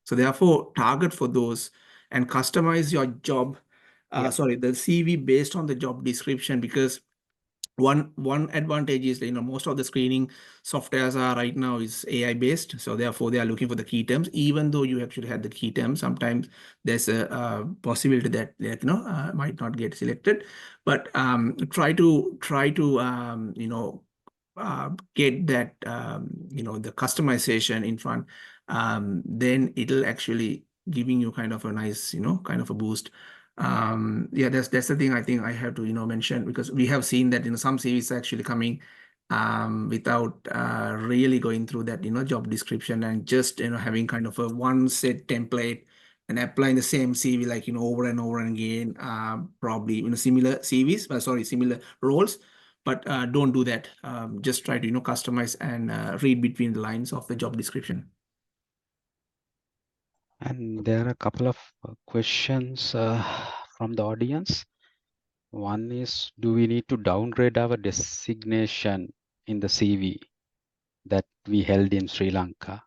So therefore, target for those and customize your job, the CV based on the job description, because one advantage is most of the screening softwares are right now is AI based, so therefore they are looking for the key terms. Even though you actually had the key terms, sometimes there's a possibility that might not get selected. But try to get that the customization in front, then it'll actually giving you kind of a nice kind of a boost. That's the thing I think I have to mention, because we have seen that some CVs actually coming without really going through that job description, and just having kind of a one set template and applying the same CV over and over again, probably similar CVs, similar roles. But don't do that. Just try to customize and read between the lines of the job description. And there are a couple of questions from the audience. One is, do we need to downgrade our designation in the CV that we held in Sri Lanka?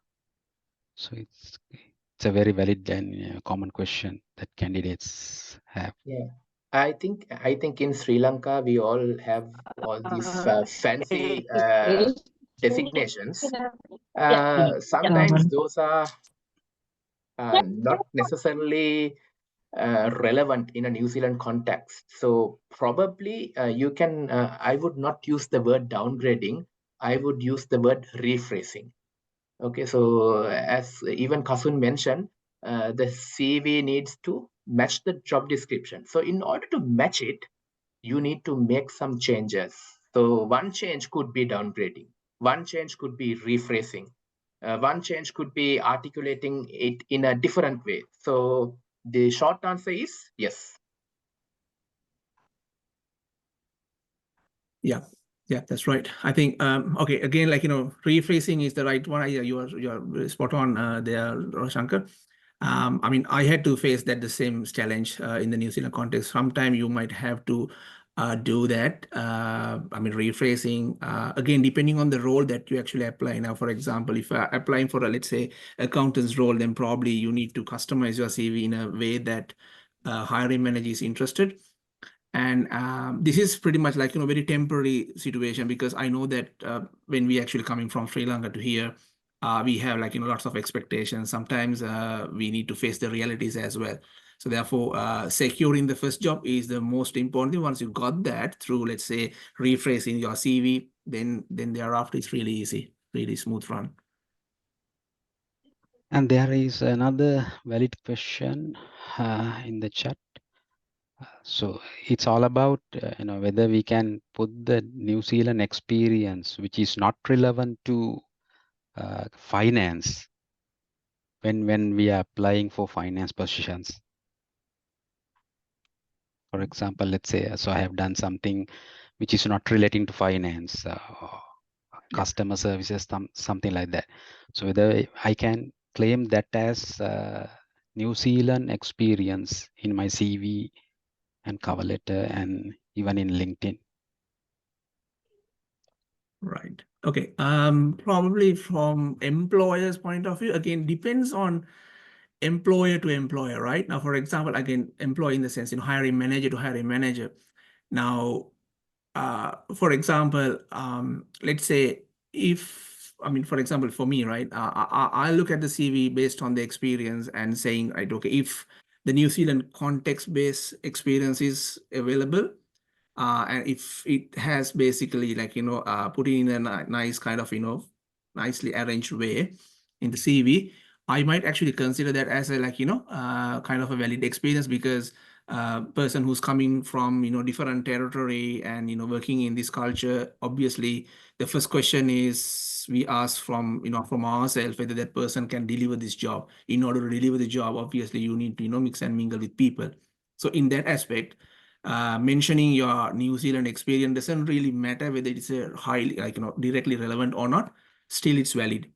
So it's a very valid and common question that candidates have. Yeah, I think in Sri Lanka we all have all these fancy designations. Sometimes those are not necessarily relevant in a New Zealand context. So probably you can, I would not use the word downgrading, I would use the word rephrasing. Okay, so as even Kasun mentioned, the CV needs to match the job description. So in order to match it, you need to make some changes. So one change could be downgrading, one change could be rephrasing, one change could be articulating it in a different way. So the short answer is yes. Yeah, that's right. I think okay, again, rephrasing is the right one. You are spot on there, Shankar. I mean, I had to face that the same challenge in the New Zealand context. Sometimes you might have to do that. I mean, rephrasing, again, depending on the role that you actually apply. Now, for example, if you're applying for a, let's say, accountant's role, then probably you need to customize your CV in a way that hiring manager is interested. And this is pretty much very temporary situation, because I know that when we actually coming from Sri Lanka to here, we have lots of expectations. Sometimes we need to face the realities as well. So therefore, securing the first job is the most important thing. Once you got that through, let's say, rephrasing your CV, then thereafter it's really easy, really smooth run. And there is another valid question in the chat. So it's all about whether we can put the New Zealand experience, which is not relevant to finance, when we are applying for finance positions. For example, let's say, so I have done something which is not relating to finance, customer services, something like that. So whether I can claim that as New Zealand experience in my CV and cover letter and even in LinkedIn. Right. Okay. Probably from employer's point of view, again, depends on employer to employer, right? Now, for example, again, employee in the sense, hiring manager to hiring manager. Now, for example, let's say for example, for me, right, I look at the CV based on the experience and saying, right, okay, if the New Zealand context-based experience is available, and if it has basically put in a nice kind of, nicely arranged way in the CV, I might actually consider that as a kind of a valid experience, because person who's coming from different territory and working in this culture, obviously the first question is we ask from from ourselves whether that person can deliver this job. In order to deliver the job, obviously you need to mix and mingle with people. So in that aspect, mentioning your New Zealand experience doesn't really matter whether it's a highly, like, directly relevant or not. Still, it's valid,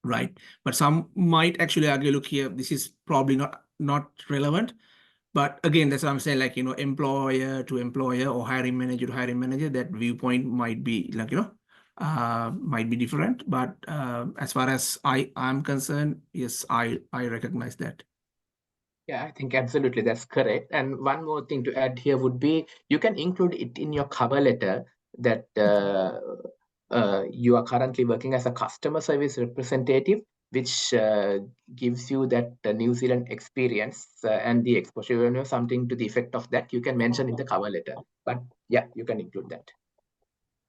right? But some might actually argue, look here, this is probably not relevant. But again, that's what I'm saying, like, employer to employer or hiring manager to hiring manager, that viewpoint might be like, might be different. But as far as I'm concerned, yes, I recognize that. Yeah, I think absolutely that's correct. And one more thing to add here would be you can include it in your cover letter that you are currently working as a customer service representative, which gives you that New Zealand experience and the exposure, something to the effect of that you can mention in the cover letter. But yeah, you can include that.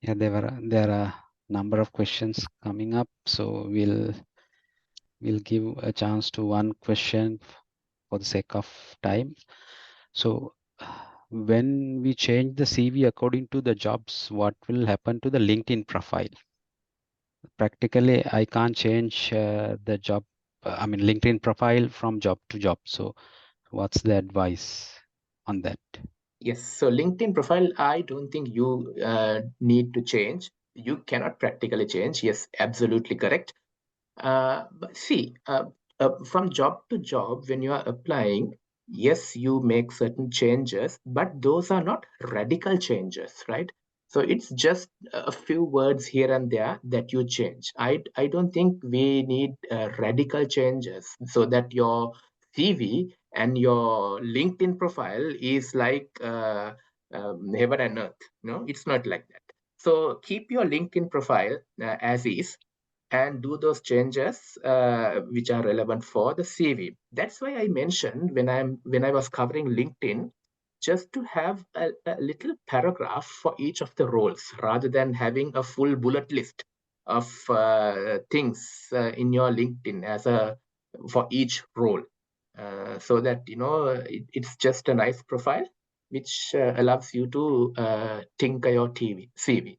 Yeah, there are a number of questions coming up, so we'll give a chance to one question for the sake of time. So when we change the CV according to the jobs, what will happen to the LinkedIn profile? Practically, I can't change the job, LinkedIn profile from job to job. So what's the advice on that? Yes, so LinkedIn profile, I don't think you need to change. You cannot practically change. Yes, absolutely correct. But see, from job to job, when you are applying, yes, you make certain changes, but those are not radical changes, right? So it's just a few words here and there that you change. I don't think we need radical changes so that your CV and your LinkedIn profile is like heaven and earth. No, it's not like that. So keep your LinkedIn profile as is, and do those changes which are relevant for the CV. That's why I mentioned when I was covering LinkedIn, just to have a little paragraph for each of the roles rather than having a full bullet list of things in your LinkedIn for each role, so that it's just a nice profile which allows you to tinker your CV.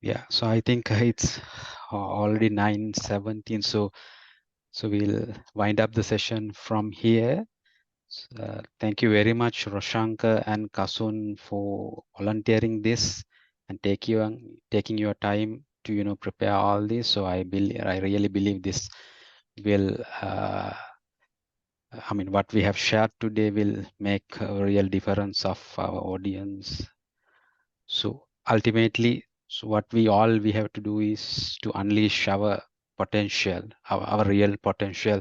Yeah, so I think it's already 9:17, so we'll wind up the session from here. Thank you very much, Roshanka and Kasun, for volunteering this and taking your time to prepare all this. So I really believe this will what we have shared today will make a real difference of our audience. So ultimately, what we have to do is to unleash our potential, our real potential,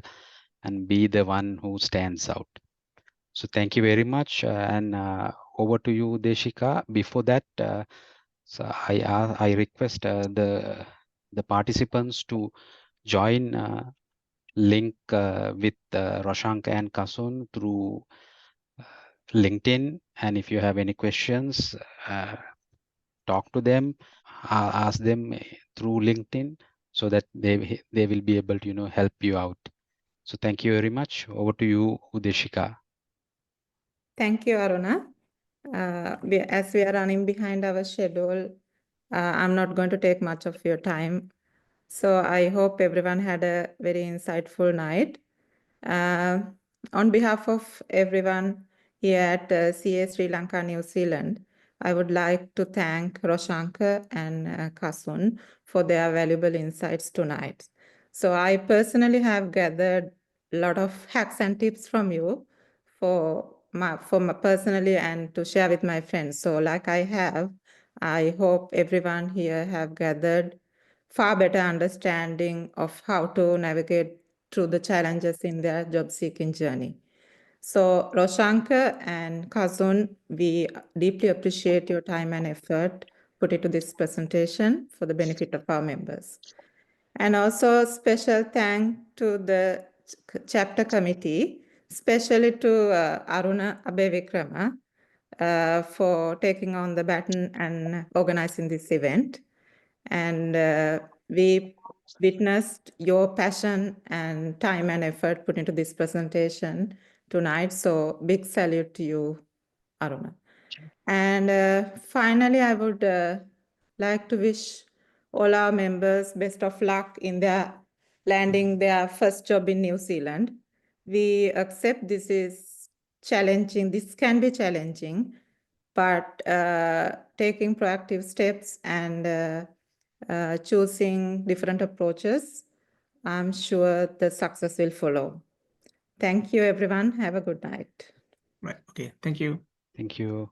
and be the one who stands out. So thank you very much, and over to you, Deshika. Before that, so I request the participants to join link with Roshanka and Kasun through LinkedIn, and if you have any questions, talk to them, ask them through LinkedIn, so that they will be able to help you out. So thank you very much. Over to you, Udeshika. Thank you, Aruna. As we are running behind our schedule, I'm not going to take much of your time. So I hope everyone had a very insightful night. On behalf of everyone here at CA Sri Lanka, New Zealand, I would like to thank Roshanka and Kasun for their valuable insights tonight. So I personally have gathered a lot of hacks and tips from you for my personally and to share with my friends. So like I hope everyone here have gathered far better understanding of how to navigate through the challenges in their job seeking journey. So Roshanka and Kazun, we deeply appreciate your time and effort put into this presentation for the benefit of our members. And also special thank to the chapter committee, especially to Aruna Abevikrama for taking on the baton and organizing this event. And we witnessed your passion and time and effort put into this presentation tonight. So big salute to you, Aruna. And finally, I would like to wish all our members best of luck in landing their first job in New Zealand. We accept this is challenging. This can be challenging, but taking proactive steps and choosing different approaches, I'm sure the success will follow. Thank you, everyone. Have a good night. Right. Okay. Thank you. Thank you.